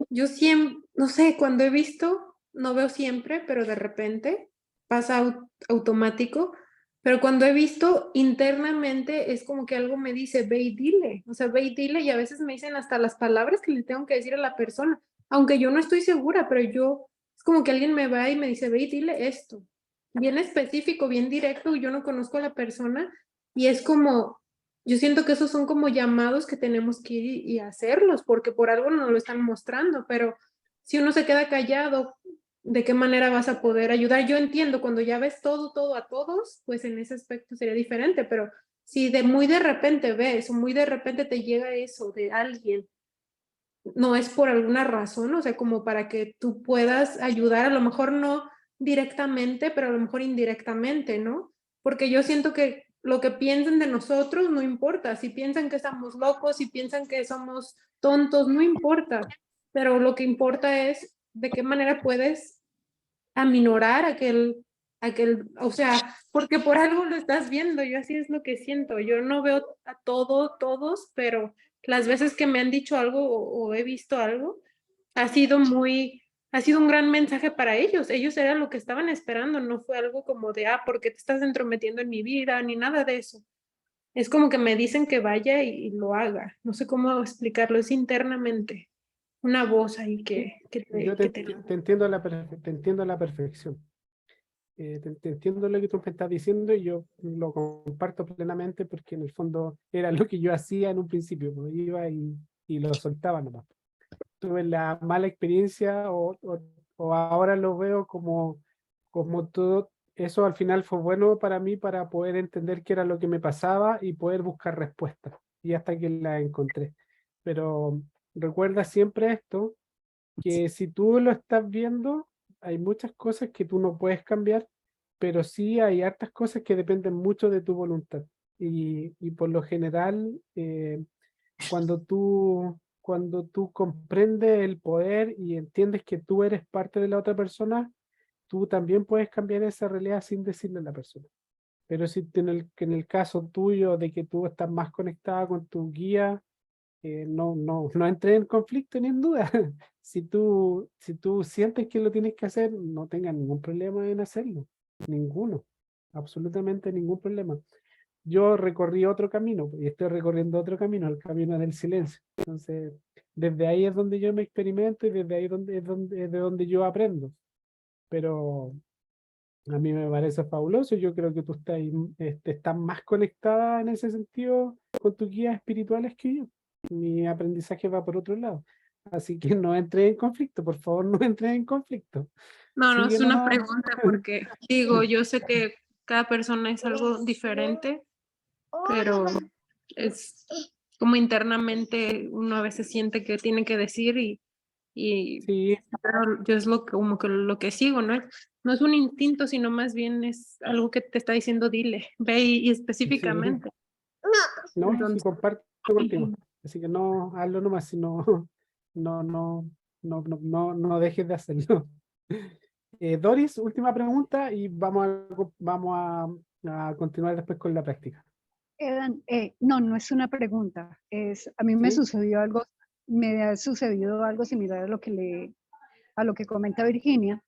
yo siempre, no sé, cuando he visto, no veo siempre, pero de repente pasa automático, pero cuando he visto internamente es como que algo me dice, ve y dile, o sea, ve y dile, y a veces me dicen hasta las palabras que le tengo que decir a la persona, aunque yo no estoy segura, pero es como que alguien me va y me dice, ve y dile esto, bien específico, bien directo, y yo no conozco a la persona, y es como, yo siento que esos son como llamados que tenemos que ir y hacerlos, porque por algo nos lo están mostrando, pero si uno se queda callado, ¿de qué manera vas a poder ayudar? Yo entiendo, cuando ya ves todo a todos, pues en ese aspecto sería diferente, pero si muy de repente ves o muy de repente te llega eso de alguien, no es por alguna razón, o sea, como para que tú puedas ayudar, a lo mejor no directamente, pero a lo mejor indirectamente, ¿no? Porque yo siento que lo que piensen de nosotros no importa, si piensan que estamos locos, si piensan que somos tontos, no importa, pero lo que importa es de qué manera puedes aminorar o sea, porque por algo lo estás viendo, yo así es lo que siento, yo no veo a todos, pero las veces que me han dicho algo o he visto algo, ha sido ha sido un gran mensaje para ellos era lo que estaban esperando, no fue algo como de, porque te estás entrometiendo en mi vida, ni nada de eso. Es como que me dicen que vaya y lo haga, no sé cómo explicarlo, es internamente, una voz ahí yo te entiendo te entiendo a la perfección. Te entiendo lo que tú me estás diciendo y yo lo comparto plenamente porque en el fondo era lo que yo hacía en un principio, pues iba y lo soltaba nomás. Tuve la mala experiencia o ahora lo veo como todo eso al final fue bueno para mí para poder entender qué era lo que me pasaba y poder buscar respuestas. y hasta que la encontré. Pero recuerda siempre esto, que si tú lo estás viendo, hay muchas cosas que tú no puedes cambiar, pero sí hay hartas cosas que dependen mucho de tu voluntad. Y por lo general, cuando tú comprendes el poder y entiendes que tú eres parte de la otra persona, tú también puedes cambiar esa realidad sin decirle a la persona. Pero si en el caso tuyo de que tú estás más conectada con tu guía, no entres en conflicto ni en duda. Si tú sientes que lo tienes que hacer, no tengas ningún problema en hacerlo. Ninguno. Absolutamente ningún problema. Yo recorrí otro camino y estoy recorriendo otro camino, el camino del silencio. Entonces, desde ahí es donde yo me experimento y desde ahí es de donde yo aprendo. Pero a mí me parece fabuloso. Yo creo que tú estás más conectada en ese sentido con tus guías espirituales que yo. Mi aprendizaje va por otro lado. Así que no entres en conflicto, por favor, no entres en conflicto. No, no, es Sigue una nomás. pregunta porque digo, yo sé que cada persona es algo diferente, pero es como internamente uno a veces siente que tiene que decir y Sí, pero yo es como que lo que sigo, ¿no? No es un instinto, sino más bien es algo que te está diciendo, dile, ve y sí. específicamente. No, sí Entonces, comparto contigo. Así que no, hazlo nomás, si no, no, no, no dejes de hacerlo. Doris, última pregunta y vamos a continuar después con la práctica. Edan, no, no es una pregunta. A mí me ¿Sí? sucedió algo, me ha sucedido algo similar a lo que comenta Virginia,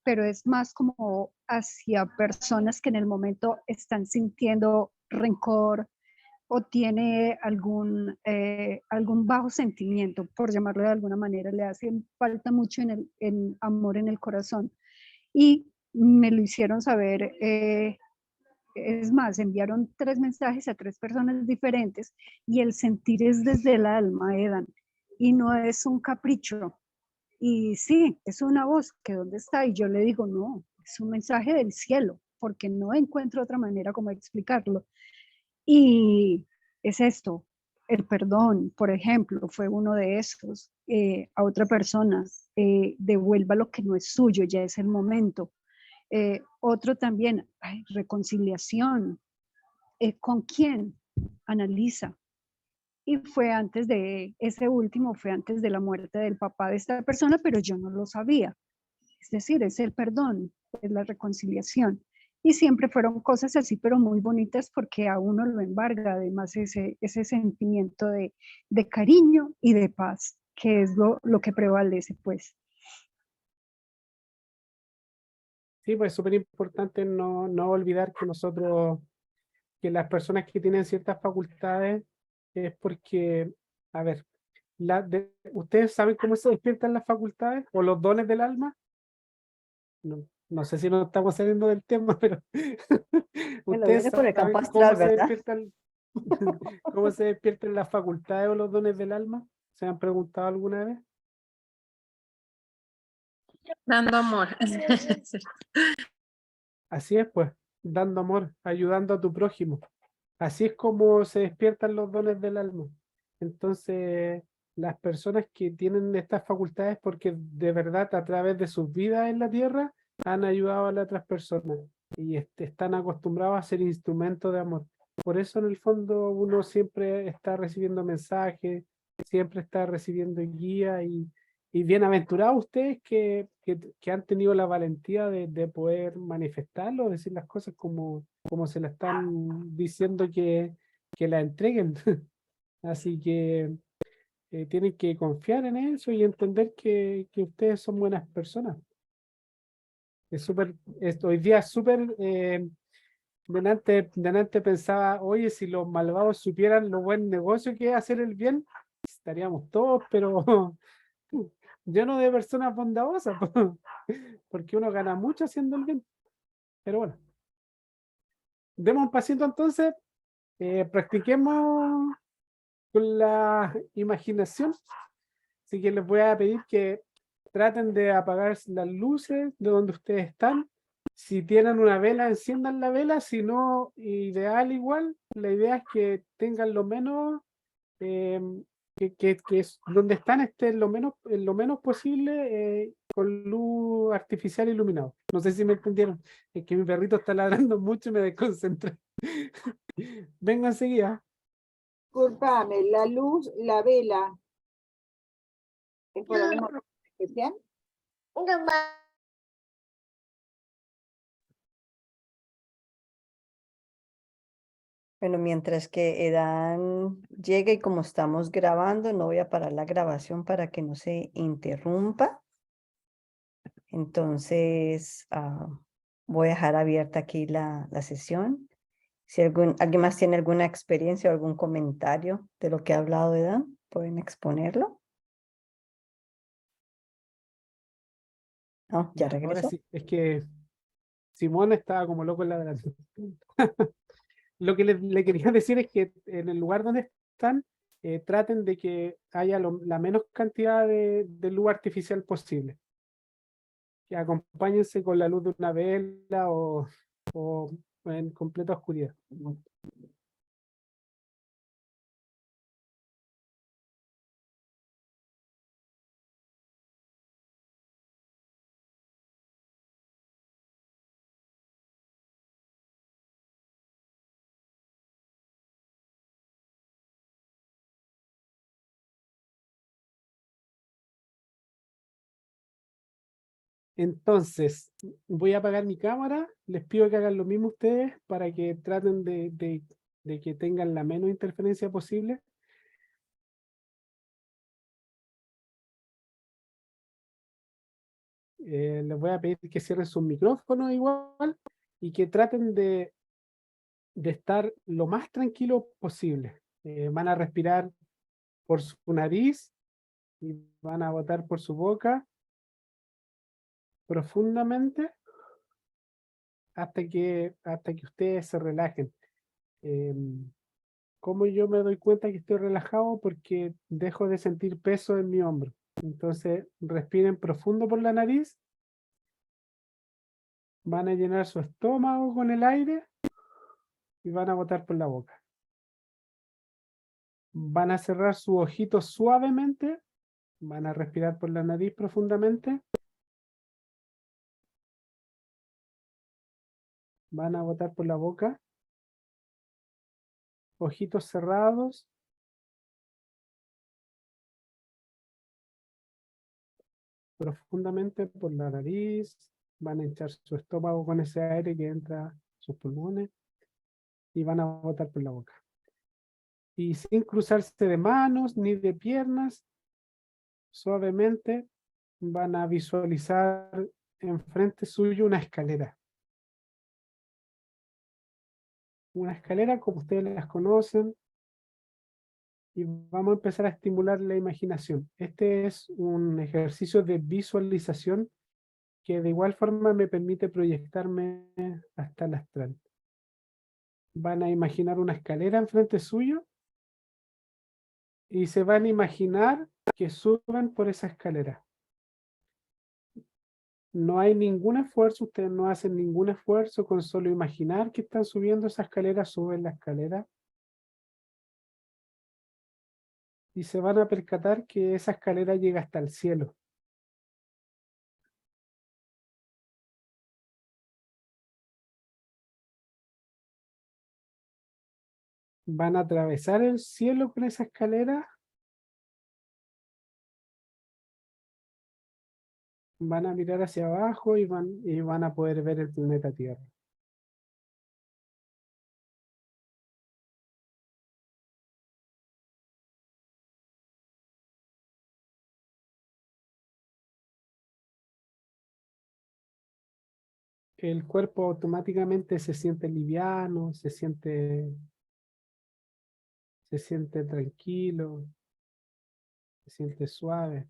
pero es más como hacia personas que en el momento están sintiendo rencor o tiene algún bajo sentimiento, por llamarlo de alguna manera, le hace falta mucho en amor en el corazón. Y me lo hicieron saber, es más, enviaron 3 mensajes a 3 personas diferentes y el sentir es desde el alma, Edan, y no es un capricho. Y sí, es una voz que dónde está y yo le digo, no, es un mensaje del cielo, porque no encuentro otra manera como explicarlo. Y es esto, el perdón, por ejemplo, fue uno de esos. A otra persona, devuelva lo que no es suyo, ya es el momento. Otro también, ay, reconciliación. ¿Con quién? Analiza. Y fue antes de, ese último fue antes de la muerte del papá de esta persona, pero yo no lo sabía. Es decir, es el perdón, es la reconciliación. Y siempre fueron cosas así, pero muy bonitas porque a uno lo embarga además ese sentimiento de cariño y de paz, que es lo que prevalece, pues. Sí, pues es súper importante no olvidar que que las personas que tienen ciertas facultades es porque, a ver, ¿ustedes saben cómo se despiertan las facultades o los dones del alma? No sé si nos estamos saliendo del tema, pero Me lo ustedes viene por el campo saben astral, ¿verdad? cómo se despiertan las facultades o los dones del alma. ¿Se han preguntado alguna vez? dando amor. Así es, pues, dando amor, ayudando a tu prójimo. Así es como se despiertan los dones del alma. Entonces, las personas que tienen estas facultades, porque de verdad a través de sus vidas en la tierra han ayudado a las otras personas y están acostumbrados a ser instrumentos de amor. Por eso en el fondo uno siempre está recibiendo mensajes, siempre está recibiendo guía y bienaventurados ustedes que han tenido la valentía de poder manifestarlo, decir las cosas como se la están diciendo que la entreguen. Así que tienen que confiar en eso y entender que ustedes son buenas personas. Es súper, hoy día es súper, delante pensaba, oye, si los malvados supieran lo buen negocio que es hacer el bien, estaríamos todos, pero lleno de personas bondadosas, porque uno gana mucho haciendo el bien. Pero bueno, demos un pasito entonces, practiquemos con la imaginación. Así que les voy a pedir que traten de apagar las luces de donde ustedes están. Si tienen una vela, enciendan la vela. Si no, ideal igual, la idea es que tengan lo menos, donde están estén lo menos posible con luz artificial iluminado. No sé si me entendieron. Es que mi perrito está ladrando mucho y me desconcentré. Vengo enseguida. Disculpame, la luz, la vela, ¿es por alguna razón especial? Bueno, mientras que Edan llega y como estamos grabando, no voy a parar la grabación para que no se interrumpa. Entonces, voy a dejar abierta aquí la sesión. Si alguien más tiene alguna experiencia o algún comentario de lo que ha hablado Edan, pueden exponerlo. No, ya Ya, ahora regresó. sí, es que Simón estaba como loco en la Lo que le quería decir es que en el lugar donde están, traten de que haya la menos cantidad de luz artificial posible. Que acompáñense con la luz de una vela o en completa oscuridad. Entonces, voy a apagar mi cámara. Les pido que hagan lo mismo ustedes para que traten de que tengan la menos interferencia posible. Les voy a pedir que cierren sus micrófonos igual y que traten de estar lo más tranquilo posible. Van a respirar por su nariz y van a botar por su boca profundamente hasta que ustedes se relajen. ¿Cómo yo me doy cuenta que estoy relajado? Porque dejo de sentir peso en mi hombro. Entonces, respiren profundo por la nariz, van a llenar su estómago con el aire y van a botar por la boca. Van a cerrar sus ojitos suavemente, van a respirar por la nariz profundamente, van a botar por la boca, ojitos cerrados, profundamente por la nariz, van a hinchar su estómago con ese aire que entra a sus pulmones y van a botar por la boca. Y sin cruzarse de manos ni de piernas, suavemente van a visualizar enfrente suyo una escalera. Una escalera como ustedes las conocen, y vamos a empezar a estimular la imaginación. Este es un ejercicio de visualización que de igual forma me permite proyectarme hasta el astral. Van a imaginar una escalera enfrente suyo y se van a imaginar que suben por esa escalera. No hay ningún esfuerzo, ustedes no hacen ningún esfuerzo con solo imaginar que están subiendo esa escalera, suben la escalera y se van a percatar que esa escalera llega hasta el cielo. Van a atravesar el cielo con esa escalera, van a mirar hacia abajo y van a poder ver el planeta Tierra. El cuerpo automáticamente se siente liviano, se siente tranquilo, se siente suave.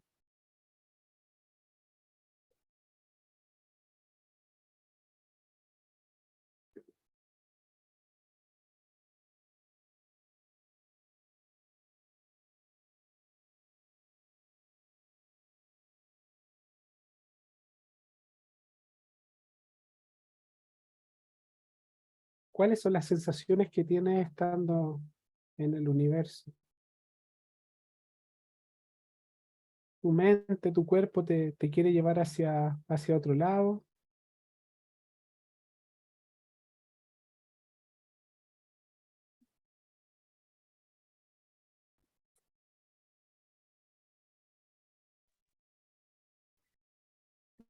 ¿Cuáles son las sensaciones que tienes estando en el universo? Tu mente, tu cuerpo te quiere llevar hacia otro lado.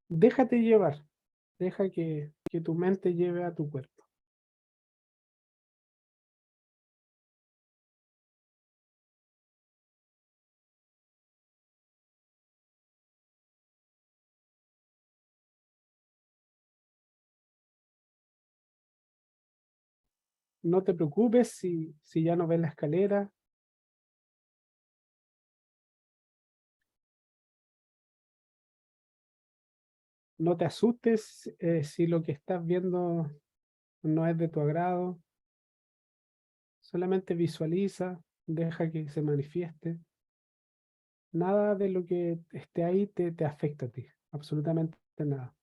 Déjate llevar. Deja que tu mente lleve a tu cuerpo. No te preocupes si ya no ves la escalera. No te asustes si lo que estás viendo no es de tu agrado. Solamente visualiza, deja que se manifieste. Nada de lo que esté ahí te afecta a ti, absolutamente nada.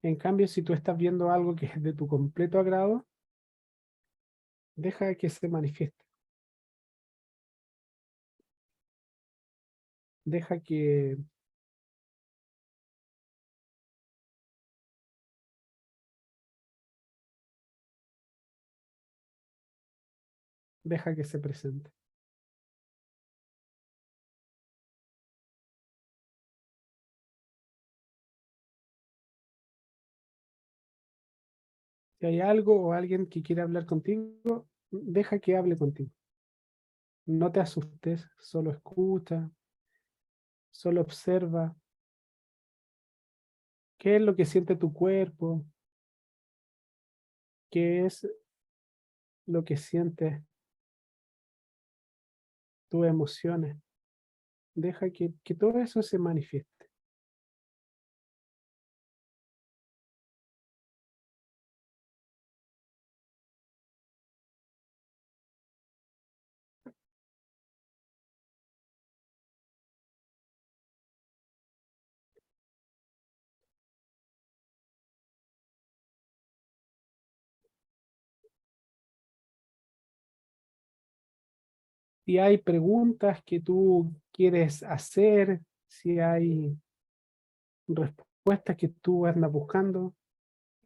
En cambio, si tú estás viendo algo que es de tu completo agrado, deja que se manifieste. Deja deja que se presente. Si hay algo o alguien que quiere hablar contigo, deja que hable contigo. No te asustes, solo escucha, solo observa. ¿Qué es lo que siente tu cuerpo? ¿Qué es lo que sientes tus emociones? Deja que todo eso se manifieste. Si hay preguntas que tú quieres hacer, si hay respuestas que tú andas buscando,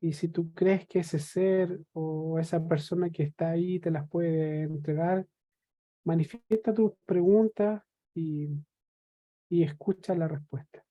y si tú crees que ese ser o esa persona que está ahí te las puede entregar, manifiesta tus preguntas y, y escucha la respuesta.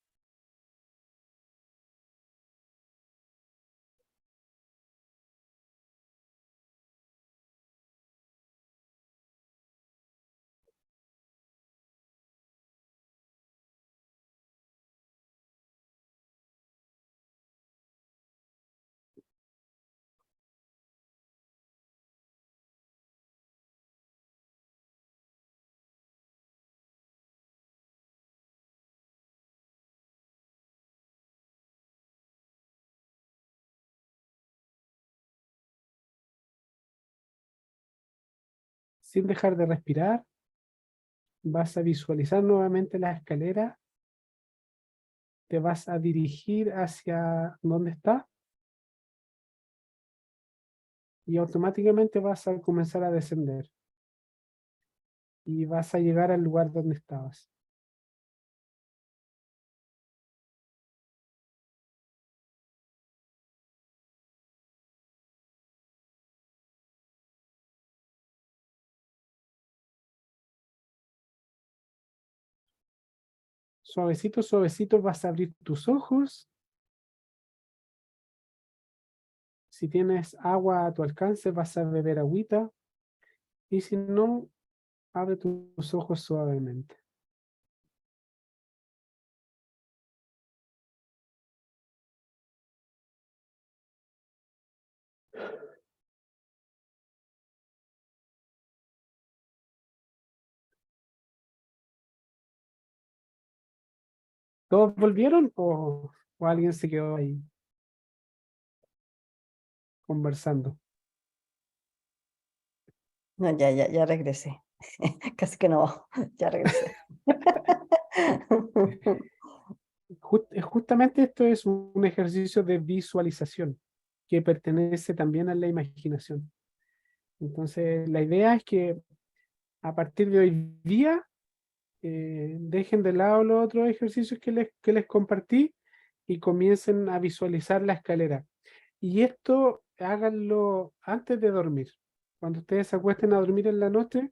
Sin dejar de respirar, vas a visualizar nuevamente la escalera, te vas a dirigir hacia donde está y automáticamente vas a comenzar a descender y vas a llegar al lugar donde estabas. Suavecito, suavecito vas a abrir tus ojos. Si tienes agua a tu alcance, vas a beber agüita. Y si no, abre tus ojos suavemente. ¿Todos volvieron o alguien se quedó ahí conversando? No, ya regresé. Casi que no, ya regresé. Justamente esto es un ejercicio de visualización. que pertenece también a la imaginación. Entonces, la idea es que a partir de hoy día, dejen de lado los otros ejercicios que les compartí y comiencen a visualizar la escalera. Y esto háganlo antes de dormir. Cuando ustedes se acuesten a dormir en la noche,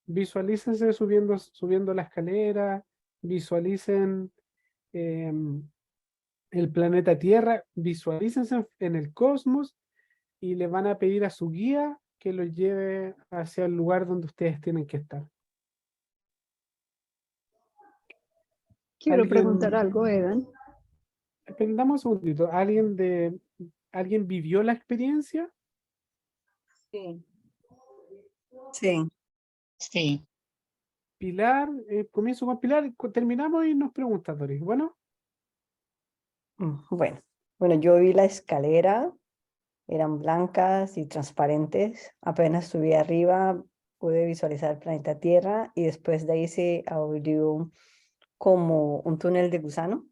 visualícense subiendo la escalera, visualicen el planeta Tierra, visualícense en el cosmos y le van a pedir a su guía que los lleve hacia el lugar donde ustedes tienen que estar. Quiero preguntar ¿Alguien, algo, Edan. dame un segundito, ¿alguien vivió la experiencia? Sí. Sí. Sí, Pilar, comienzo con Pilar, terminamos y nos preguntas, Doris. Bueno, Bueno, yo vi la escalera, eran blancas y transparentes. Apenas subí arriba, pude visualizar el planeta Tierra y después de ahí se abrió como un túnel de gusano,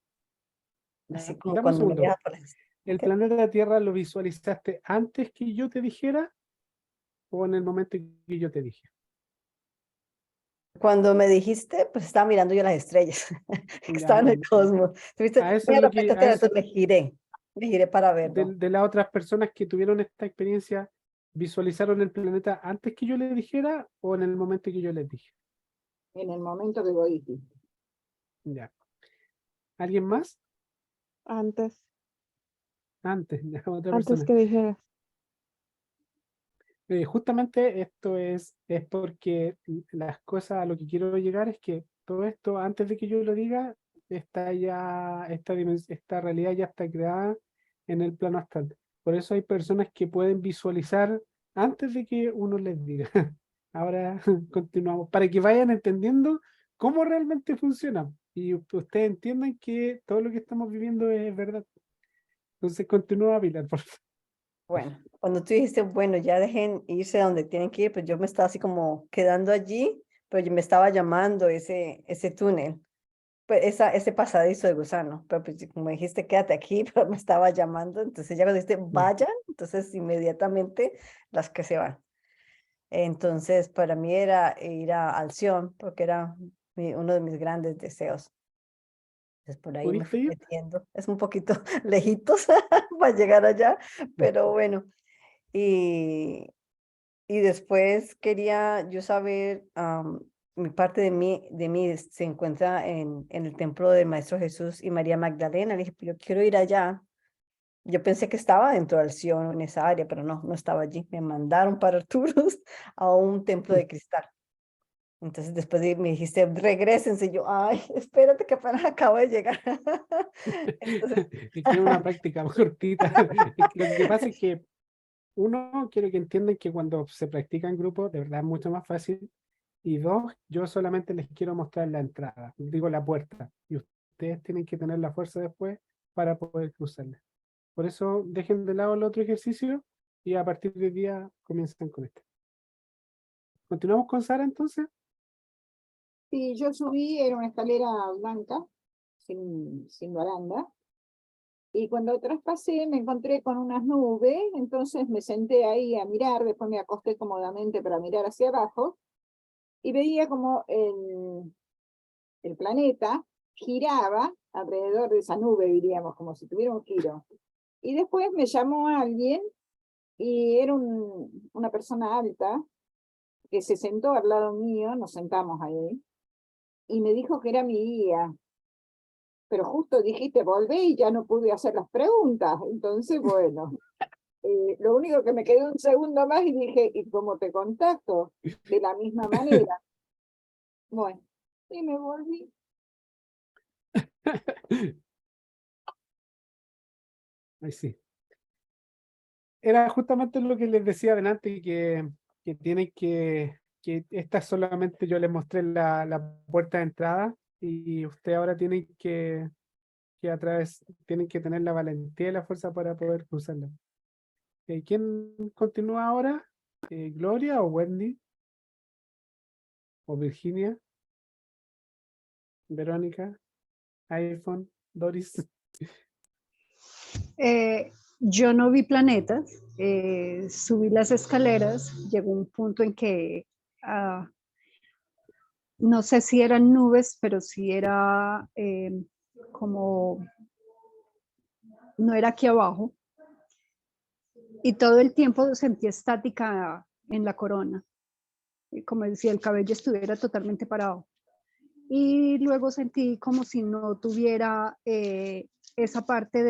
así como dame un cuando uno segundo. viaja por las... ¿El planeta Tierra lo visualizaste antes que yo te dijera o en el momento que yo te dije? Cuando me dijiste, pues estaba mirando yo las estrellas, que Ya, estaban en el cosmos. ¿Viste? a eso Mira es lo la que, planeta Tierra, entonces me giré para verlo. de las otras personas que tuvieron esta experiencia, ¿visualizaron el planeta antes que yo le dijera o en el momento que yo les dije? En el momento que vos dijiste. Ya. ¿Alguien más? Antes, Antes, ya, otra antes persona. que dijeras. Justamente es porque las cosas a lo que quiero llegar es que todo esto, antes de que yo lo diga, esta realidad ya está creada en el plano astral. Por eso hay personas que pueden visualizar antes de que uno les diga. Ahora continuamos, para que vayan entendiendo cómo realmente funciona y ustedes entiendan que todo lo que estamos viviendo es verdad. Entonces continúa, Pilar, por favor. Bueno, cuando tú dijiste, bueno, ya dejen irse a donde tienen que ir, pues yo me estaba así como quedando allí, pero yo me estaba llamando ese túnel, pues ese pasadizo de gusano, pero pues como dijiste, quédate aquí, pero me estaba llamando, entonces ya cuando dijiste, vayan, entonces inmediatamente las que se van. Entonces, para mí era ir a Alción, porque era uno de mis grandes deseos. Entonces, por ahí me ¿Pudiste fui ir? metiendo. Es un poquito lejitos para llegar allá, pero bueno. Y, y después quería yo saber, mi parte de mí se encuentra en el templo del Maestro Jesús y María Magdalena. Le dije, "Pero yo quiero ir allá". Yo pensé que estaba dentro del Sion en esa área, pero no, no estaba allí. Me mandaron para Arturos a un templo de cristal. Entonces después me dijiste, regrésense. Y yo, ay, espérate que apenas acabo de llegar. Entonces, Es que es una práctica más cortita. Es que lo que pasa es que uno, quiero que entiendan que cuando se practica en grupo, de verdad es mucho más fácil. Y dos, yo solamente les quiero mostrar la entrada, digo la puerta. Y ustedes tienen que tener la fuerza después para poder cruzarla. Por eso dejen de lado el otro ejercicio y a partir de hoy día comienzan con este. ¿Continuamos con Sara entonces? Sí, yo subí, era una escalera blanca, sin baranda, y cuando traspasé me encontré con unas nubes, entonces me senté ahí a mirar, después me acosté cómodamente para mirar hacia abajo, y veía como el planeta giraba alrededor de esa nube, diríamos, como si tuviera un giro. Y después me llamó alguien, y era una persona alta, que se sentó al lado mío, nos sentamos ahí, y me dijo que era mi guía. Pero justo dijiste volvé y ya no pude hacer las preguntas. Entonces, bueno, lo único que me quedó un segundo más y dije, ¿y cómo te contacto? De la misma manera. Bueno, y me volví. Ahí sí. Era justamente lo que les decía adelante, que tienen que esta solamente yo les mostré la puerta de entrada y usted ahora tienen tienen que tener la valentía y la fuerza para poder cruzarla. ¿Quién continúa ahora? ¿Gloria o Wendy? ¿O Virginia? ¿Verónica? ¿iPhone? ¿Doris? yo no vi planetas, subí las escaleras, llegó un punto en que no sé si eran nubes, pero sí era como, no era aquí abajo, y todo el tiempo sentí estática en la corona, como si el cabello estuviera totalmente parado. Y luego sentí como si no tuviera esa parte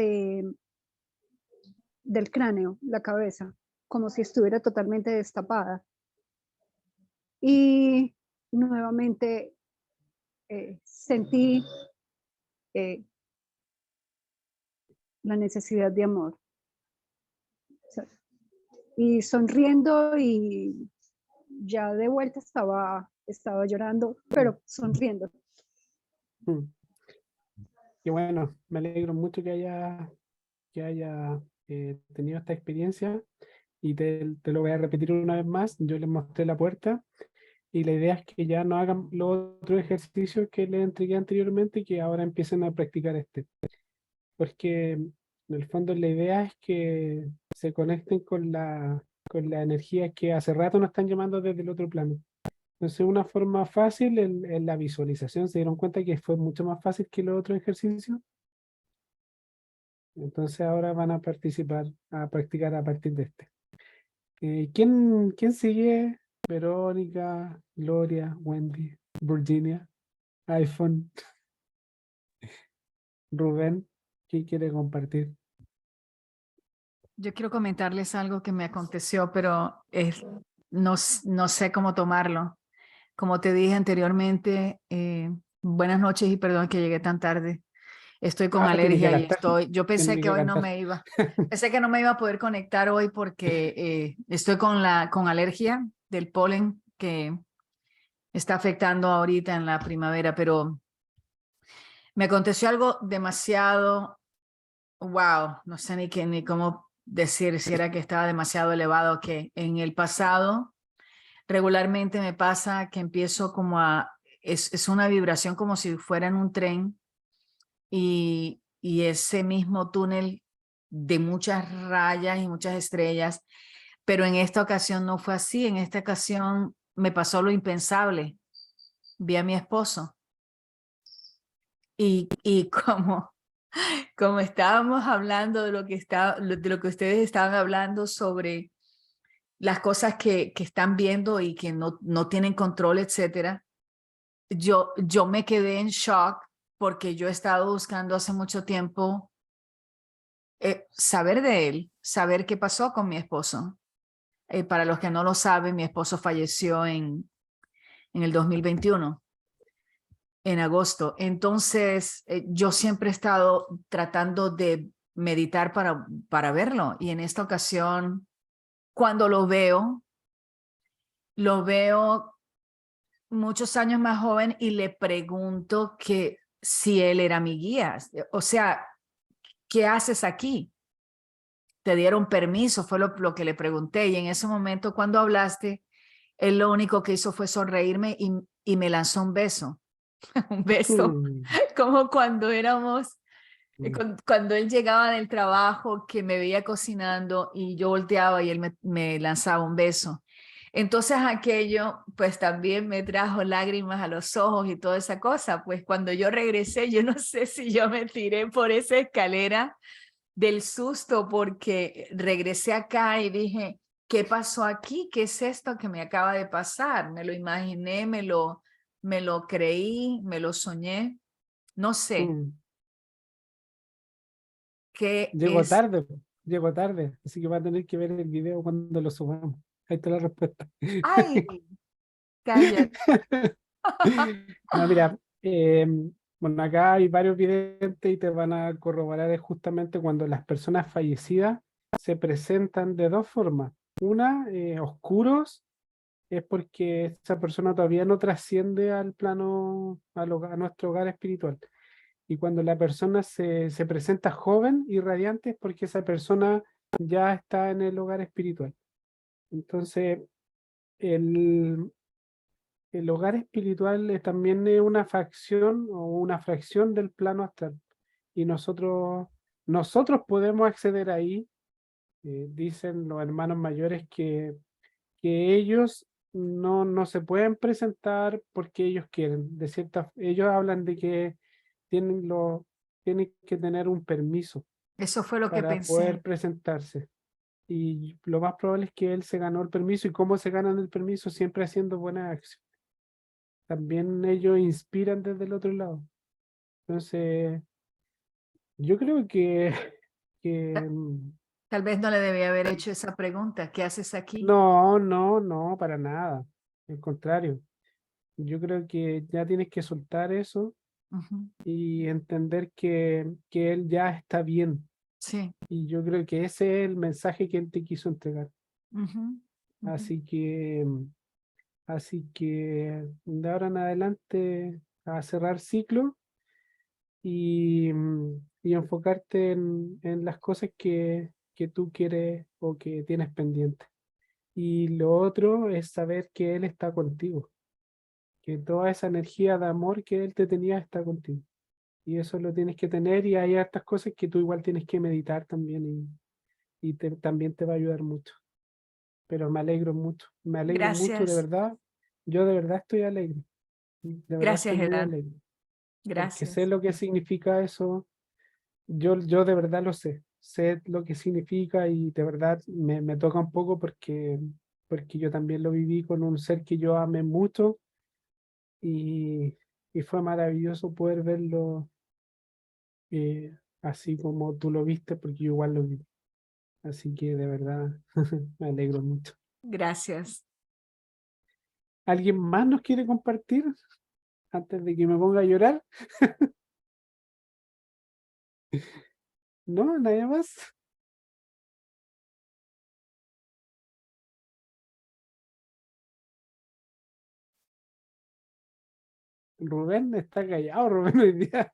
del cráneo, la cabeza, como si estuviera totalmente destapada. Y nuevamente sentí la necesidad de amor. O sea, y sonriendo, y ya de vuelta estaba llorando, pero sonriendo. Mm. Y bueno, me alegro mucho que haya tenido esta experiencia y te lo voy a repetir una vez más. Yo les mostré la puerta y la idea es que ya no hagan los otros ejercicios que les entregué anteriormente y que ahora empiecen a practicar este. Porque en el fondo la idea es que se conecten con la energía que hace rato nos están llamando desde el otro plano. Entonces, una forma fácil en la visualización, se dieron cuenta que fue mucho más fácil que los otros ejercicios. Entonces ahora van a participar, a practicar a partir de este. ¿Quién sigue? Verónica, Gloria, Wendy, Virginia, iPhone, Rubén, ¿quién quiere compartir? Yo quiero comentarles algo que me aconteció, pero no sé cómo tomarlo. Como te dije anteriormente, buenas noches y perdón que llegué tan tarde. Estoy con Tiene que alergia y cantar. yo pensé Tiene que que hoy no cantar. me iba, pensé que no me iba a poder conectar hoy porque estoy con alergia del polen que está afectando ahorita en la primavera, pero me aconteció algo demasiado, wow, no sé ni cómo decir si era que estaba demasiado elevado, que en el pasado regularmente me pasa que empiezo como es una vibración como si fuera en un tren y ese mismo túnel de muchas rayas y muchas estrellas, pero en esta ocasión no fue así, en esta ocasión me pasó lo impensable, vi a mi esposo y como estábamos hablando de de lo que ustedes estaban hablando sobre las cosas que están viendo y que no tienen control, etcétera, yo me quedé en shock porque yo he estado buscando hace mucho tiempo saber de él, saber qué pasó con mi esposo. Para los que no lo saben, mi esposo falleció en el 2021, en agosto. Entonces, yo siempre he estado tratando de meditar para verlo. Y en esta ocasión, cuando lo veo muchos años más joven y le pregunto que si él era mi guía. O sea, ¿qué haces aquí? ¿Te dieron permiso? Fue lo que le pregunté. Y en ese momento, cuando hablaste, él lo único que hizo fue sonreírme y me lanzó un beso. Un beso, Mm, como cuando éramos, mm. cuando él llegaba del trabajo, que me veía cocinando y yo volteaba y él me lanzaba un beso. Entonces aquello pues también me trajo lágrimas a los ojos y toda esa cosa. Pues cuando yo regresé, yo no sé si yo me tiré por esa escalera del susto porque regresé acá y dije, ¿qué pasó aquí? ¿Qué es esto que me acaba de pasar? Me lo imaginé, me lo creí, me lo soñé. No sé Mm. qué Llegó es. tarde, llegó tarde, así que va a tener que ver el video cuando lo subamos. Ahí está la respuesta. Ay, cállate. No, mira, bueno, acá hay varios videntes y te van a corroborar es justamente cuando las personas fallecidas se presentan de dos formas. Una, oscuros, es porque esa persona todavía no trasciende al plano, a nuestro hogar espiritual. Y cuando la persona se presenta joven y radiante es porque esa persona ya está en el hogar espiritual. Entonces, el, el hogar espiritual también es una facción o una fracción del plano astral. Y nosotros podemos acceder ahí dicen los hermanos mayores que ellos no se pueden presentar porque ellos quieren. Ellos hablan de que tienen que tener un permiso Eso fue lo que para poder pensé. presentarse. Y lo más probable es que él se ganó el permiso. ¿Y cómo se ganan el permiso? Siempre haciendo buenas acciones. También ellos inspiran desde el otro lado. Entonces, yo creo que Tal vez no le debía haber hecho esa pregunta. ¿Qué haces aquí? no, para nada. Al contrario, yo creo que ya tienes que soltar eso Ujú. y entender que él ya está bien. Sí. Y yo creo que ese es el mensaje que él te quiso entregar. Ujú, ujú. Así que de ahora en adelante a cerrar ciclo y enfocarte en las cosas que tú quieres o que tienes pendiente. Y lo otro es saber que Él está contigo, que toda esa energía de amor que Él te tenía está contigo. Y eso lo tienes que tener y hay estas cosas que tú igual tienes que meditar también y también te va a ayudar mucho. Pero me alegro mucho de Gracias. verdad. Yo de verdad estoy alegre, de verdad Gracias, estoy muy Gerard. alegre, porque sé Gracias. lo que significa eso. Yo de verdad lo sé lo que significa y de verdad me toca un poco porque yo también lo viví con un ser que yo amé mucho y, y fue maravilloso poder verlo así como tú lo viste, porque yo igual lo vi. Así que de verdad me alegro mucho. Gracias. ¿Alguien más nos quiere compartir antes de que me ponga a llorar? ¿No? ¿Nadie más? Rubén está callado, Rubén hoy día.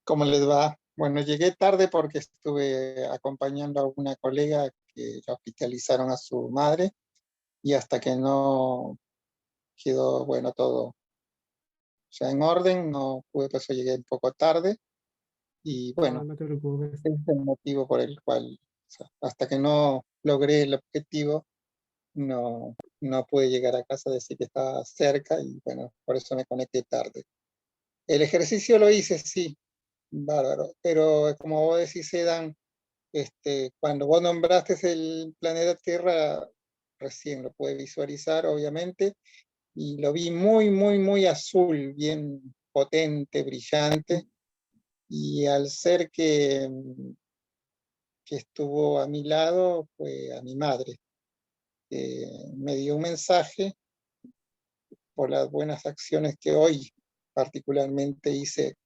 ¿Cómo les va? Bueno, llegué tarde porque estuve acompañando a una colega que la hospitalizaron a su madre y hasta que no quedó, bueno, todo, o sea, en orden, no pude, por eso llegué un poco tarde y No, bueno, no te preocupes. ese es el motivo por el cual, o sea, hasta que no logré el objetivo, no pude llegar a casa a decir que estaba cerca y bueno, por eso me conecté tarde. El ejercicio lo hice, sí, bárbaro, pero como vos decís, Edan, cuando vos nombraste el planeta Tierra, recién lo pude visualizar, obviamente, y lo vi muy, muy, muy azul, bien potente, brillante, y al ser que estuvo a mi lado, fue a mi madre. Me dio un mensaje por las buenas acciones que hoy particularmente hice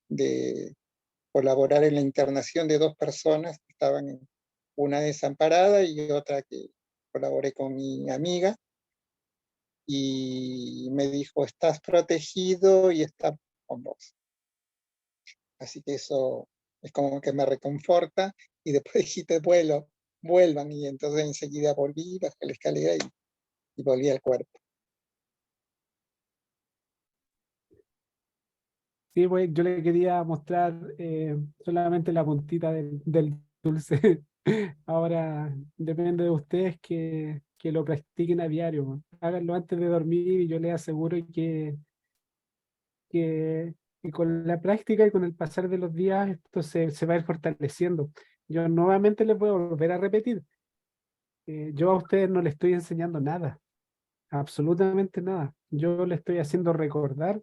de colaborar en la internación de dos personas que estaban en una desamparada y otra que colaboré con mi amiga, y me dijo, estás protegido y está con vos. Así que eso es como que me reconforta, y después dijiste, vuelvan, y entonces enseguida volví, bajé la escalera y volví al cuerpo. Sí, pues yo le quería mostrar solamente la puntita del dulce. Ahora depende de ustedes que lo practiquen a diario, pues. Háganlo antes de dormir y yo les aseguro que con la práctica y con el pasar de los días esto se va a ir fortaleciendo. Yo nuevamente les voy a volver a repetir. Yo a ustedes no les estoy enseñando nada, absolutamente nada. Yo les estoy haciendo recordar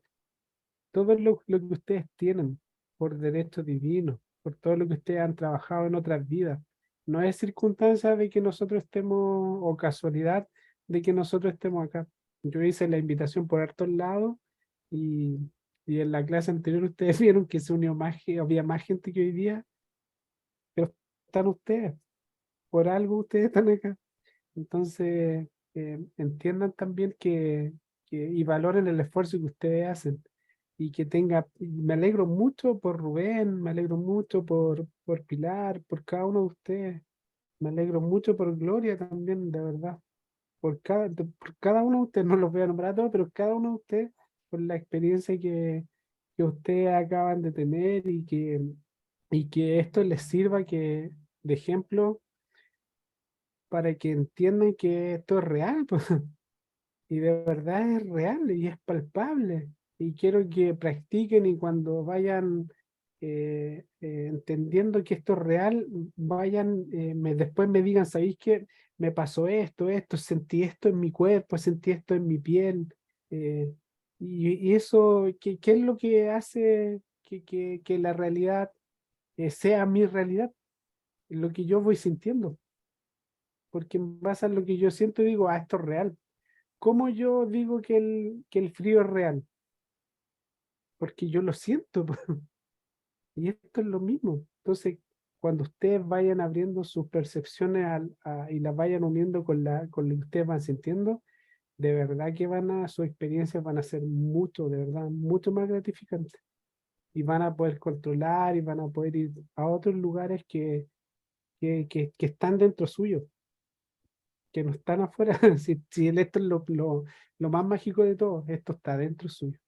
todo lo que ustedes tienen por derecho divino, por todo lo que ustedes han trabajado en otras vidas. No es circunstancia de que nosotros estemos, o casualidad de que nosotros estemos acá. Yo hice la invitación por hartos lados y, y en la clase anterior ustedes vieron que se unió más, había más gente que hoy día, pero están ustedes, por algo ustedes están acá. Entonces, entiendan también y valoren el esfuerzo que ustedes hacen y y me alegro mucho por Rubén, me alegro mucho por Pilar, por cada uno de ustedes, me alegro mucho por Gloria también, de verdad, por cada uno de ustedes, no los voy a nombrar a todos, pero cada uno de ustedes, por la experiencia que ustedes acaban de tener y que esto les sirva de ejemplo para que entiendan que esto es real, pues, y de verdad es real y es palpable. Y quiero que practiquen y cuando vayan entendiendo que esto es real, vayan, después me digan, ¿sabéis qué? Me pasó esto, sentí esto en mi cuerpo, sentí esto en mi piel. eh, y eso, ¿qué es lo que hace que la realidad sea mi realidad? Lo que yo voy sintiendo. Porque en base a lo que yo siento digo, esto es real. ¿Cómo yo digo que el frío es real? Porque yo lo siento, po. Y esto es lo mismo. Entonces, cuando ustedes vayan abriendo sus percepciones y las vayan uniendo con lo que ustedes van sintiendo, de verdad que sus experiencias van a ser mucho, de verdad, mucho más gratificantes. Y van a poder controlar y van a poder ir a otros lugares que están dentro suyo, que no están afuera. Si esto es lo más mágico de todo, esto está dentro suyo.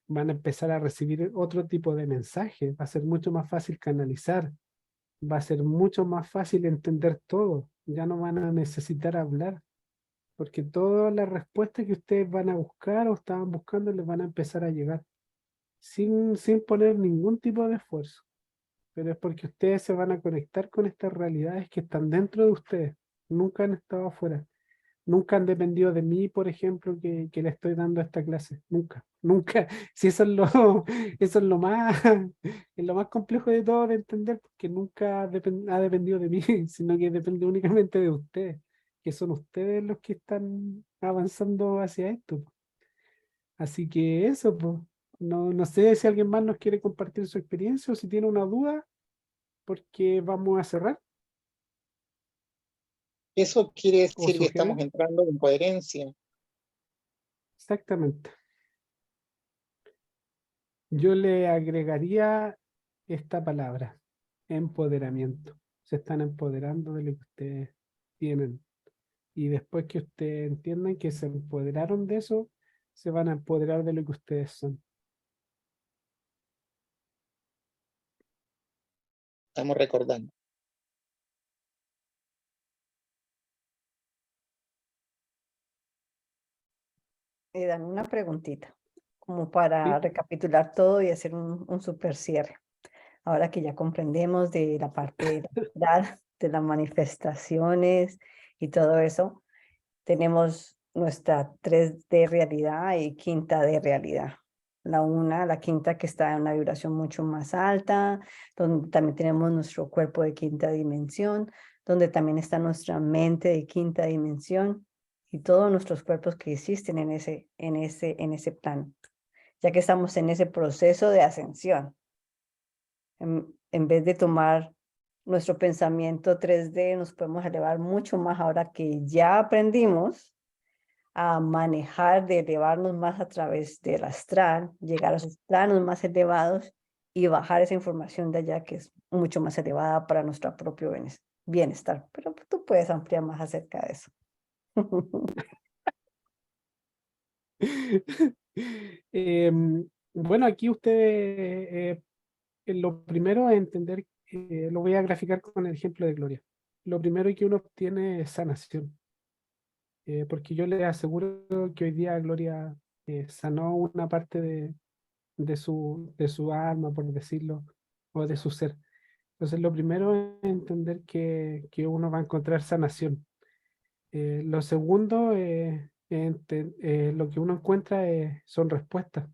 Van a empezar a recibir otro tipo de mensajes, va a ser mucho más fácil canalizar, va a ser mucho más fácil entender todo, ya no van a necesitar hablar, porque todas las respuestas que ustedes van a buscar o estaban buscando les van a empezar a llegar, sin poner ningún tipo de esfuerzo, pero es porque ustedes se van a conectar con estas realidades que están dentro de ustedes, nunca han estado afuera. Nunca han dependido de mí, por ejemplo, que le estoy dando esta clase. Nunca, nunca. Si eso es eso es lo más complejo de todo de entender, porque nunca ha dependido de mí, sino que depende únicamente de ustedes, que son ustedes los que están avanzando hacia esto. Así que eso, pues. No sé si alguien más nos quiere compartir su experiencia o si tiene una duda, porque vamos a cerrar Eso quiere o decir que estamos sugerir. entrando en coherencia. Exactamente. Yo le agregaría esta palabra, empoderamiento. Se están empoderando de lo que ustedes tienen. Y después que ustedes entiendan que se empoderaron de eso, se van a empoderar de lo que ustedes son. Estamos recordando. Dan una preguntita, como para ¿Sí? recapitular todo y hacer un super cierre. Ahora que ya comprendemos de la parte de las manifestaciones y todo eso, tenemos nuestra 3D realidad y quinta de realidad. La quinta que está en una vibración mucho más alta, donde también tenemos nuestro cuerpo de quinta dimensión, donde también está nuestra mente de quinta dimensión y todos nuestros cuerpos que existen en ese plan, ya que estamos en ese proceso de ascensión. En vez de tomar nuestro pensamiento 3D, nos podemos elevar mucho más ahora que ya aprendimos a manejar, de elevarnos más a través del astral, llegar a esos planos más elevados y bajar esa información de allá que es mucho más elevada para nuestro propio bienestar. Pero tú puedes ampliar más acerca de eso. Bueno, aquí ustedes, lo primero es entender, lo voy a graficar con el ejemplo de Gloria. Lo primero que uno obtiene es sanación. Porque yo le aseguro que hoy día Gloria sanó una parte de su alma, por decirlo, o de su ser. Entonces, lo primero es entender que uno va a encontrar sanación. Lo segundo, lo que uno encuentra son respuestas,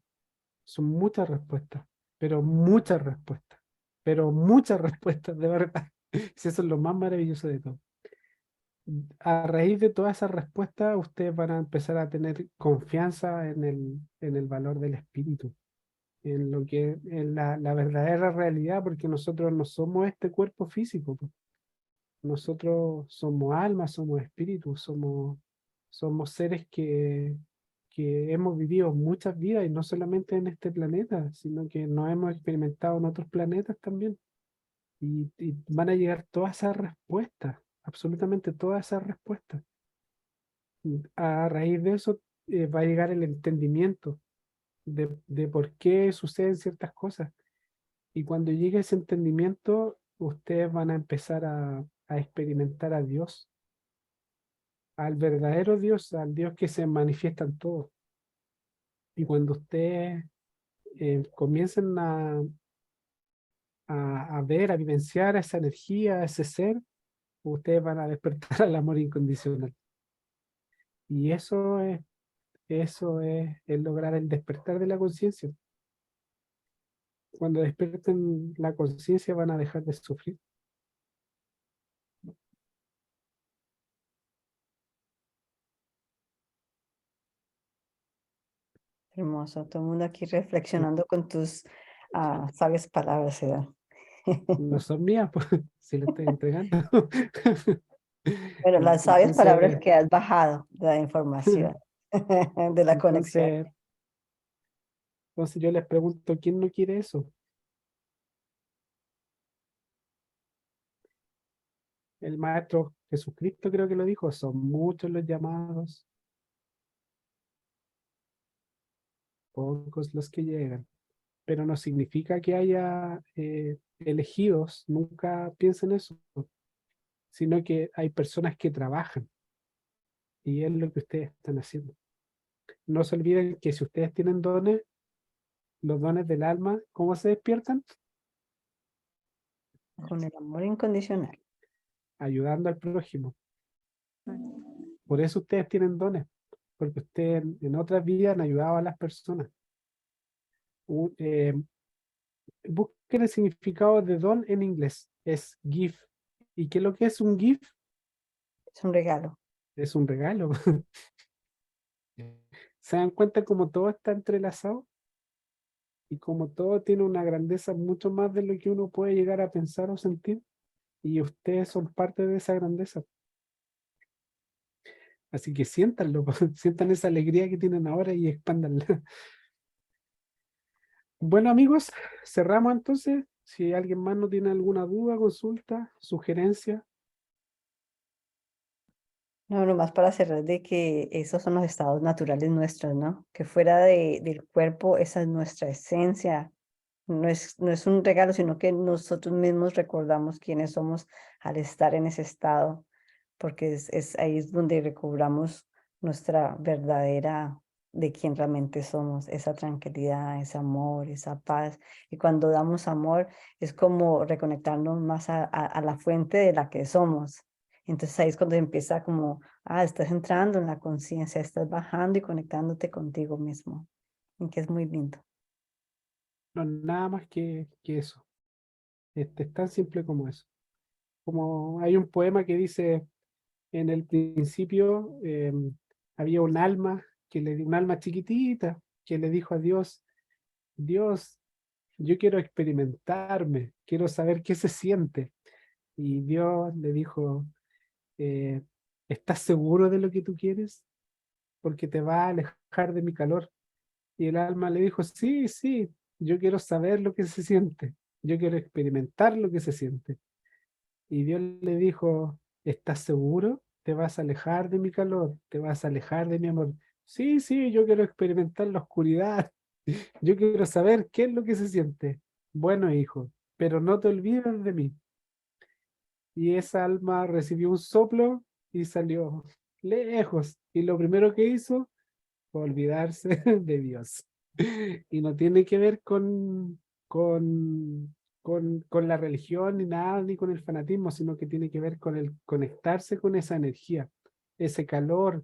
son muchas respuestas, pero muchas respuestas, pero muchas respuestas, de verdad. Sí, eso es lo más maravilloso de todo. A raíz de todas esas respuestas, ustedes van a empezar a tener confianza en el valor del espíritu, en lo que en la verdadera realidad, porque nosotros no somos este cuerpo físico, po. Nosotros somos almas, somos espíritus, somos seres que hemos vivido muchas vidas y no solamente en este planeta, sino que nos hemos experimentado en otros planetas también. Y van a llegar todas esas respuestas, absolutamente todas esas respuestas. A raíz de eso va a llegar el entendimiento de por qué suceden ciertas cosas. Y cuando llegue ese entendimiento, ustedes van a empezar a experimentar a Dios, al verdadero Dios, al Dios que se manifiesta en todo. Y cuando ustedes comiencen a ver, a vivenciar esa energía, ese ser, ustedes van a despertar al amor incondicional. Y eso es lograr el despertar de la conciencia. Cuando despierten la conciencia van a dejar de sufrir. Hermoso, todo el mundo aquí reflexionando con tus sabias palabras, Eda. No son mías, pues, si le estoy entregando. Bueno, las sabias palabras Entonces, que has bajado de la información, de la conexión. entonces yo les pregunto, ¿quién no quiere eso? El maestro Jesucristo creo que lo dijo, son muchos los llamados, pocos los que llegan. Pero no significa que haya elegidos, nunca piensen eso, sino que hay personas que trabajan y es lo que ustedes están haciendo. No se olviden que si ustedes tienen dones, los dones del alma, ¿cómo se despiertan? Con el amor incondicional. Ayudando al prójimo. Por eso ustedes tienen dones, porque ustedes en otras vidas han ayudado a las personas. Busquen el significado de don en inglés, es gift. ¿Y qué es lo que es un gift? Es un regalo. Es un regalo. ¿Se dan cuenta cómo todo está entrelazado? Y como todo tiene una grandeza mucho más de lo que uno puede llegar a pensar o sentir. Y ustedes son parte de esa grandeza. Así que siéntanlo, sientan esa alegría que tienen ahora y expándanla. Bueno, amigos, cerramos entonces. Si alguien más no tiene alguna duda, consulta, sugerencia. No, nomás para cerrar de que esos son los estados naturales nuestros, ¿no? Que fuera del cuerpo, esa es nuestra esencia. No es un regalo, sino que nosotros mismos recordamos quiénes somos al estar en ese estado, porque ahí es donde recobramos nuestra verdadera de quién realmente somos, esa tranquilidad, ese amor, esa paz. Y cuando damos amor, es como reconectarnos más a la fuente de la que somos. Entonces ahí es cuando empieza como, estás entrando en la conciencia, estás bajando y conectándote contigo mismo, y que es muy lindo. No, nada más que eso. Es tan simple como eso. Como hay un poema que dice, en el principio había un alma, un alma chiquitita, que le dijo a Dios, Dios, yo quiero experimentarme, quiero saber qué se siente. Y Dios le dijo, eh, ¿estás seguro de lo que tú quieres? Porque te va a alejar de mi calor. Y el alma le dijo, sí, sí, yo quiero saber lo que se siente, yo quiero experimentar lo que se siente. Y Dios le dijo, ¿estás seguro? Te vas a alejar de mi calor, te vas a alejar de mi amor. Sí, sí, yo quiero experimentar la oscuridad, yo quiero saber qué es lo que se siente. Bueno, hijo, pero no te olvides de mí. Y esa alma recibió un soplo y salió lejos. Y lo primero que hizo fue olvidarse de Dios. Y no tiene que ver con, con la religión ni nada, ni con el fanatismo, sino que tiene que ver con el conectarse con esa energía, ese calor.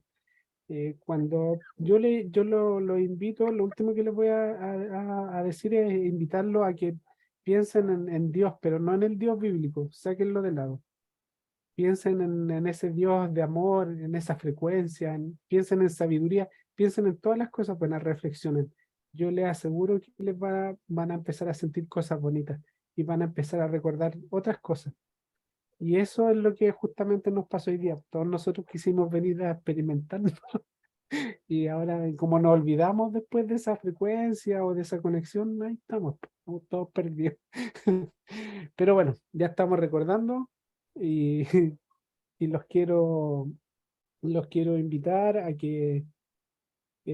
Cuando lo invito, lo último que les voy a decir es invitarlo a que piensen en Dios, pero no en el Dios bíblico, sáquenlo de lado. Piensen en ese Dios de amor, en esa frecuencia, piensen en sabiduría, piensen en todas las cosas buenas, reflexionen. Yo les aseguro que van a empezar a sentir cosas bonitas y van a empezar a recordar otras cosas. Y eso es lo que justamente nos pasó hoy día. Todos nosotros quisimos venir a experimentar y ahora como nos olvidamos después de esa frecuencia o de esa conexión, ahí estamos todos perdidos. Pero bueno, ya estamos recordando y, y los quiero invitar a que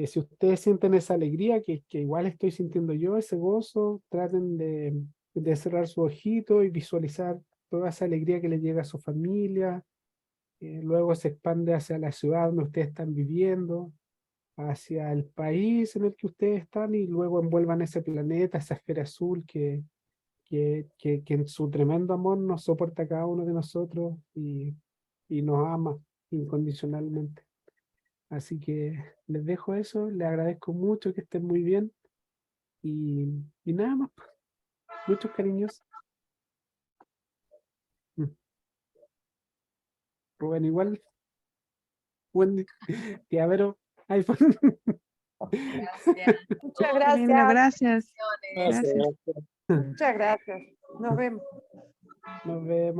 si ustedes sienten esa alegría que igual estoy sintiendo yo, ese gozo, traten de de cerrar su ojito y visualizar toda esa alegría que le llega a su familia. Luego se expande hacia la ciudad donde ustedes están viviendo, hacia el país en el que ustedes están, y luego envuelvan ese planeta, esa esfera azul que en su tremendo amor nos soporta a cada uno de nosotros y nos ama incondicionalmente. Así que les dejo eso, les agradezco mucho, que estén muy bien y nada más. Muchos cariños. Rubén, igual. Buen día, Vero. iPhone. Gracias. Muchas Qué lindo, gracias. gracias. Gracias. Muchas gracias. Nos vemos. Nos vemos.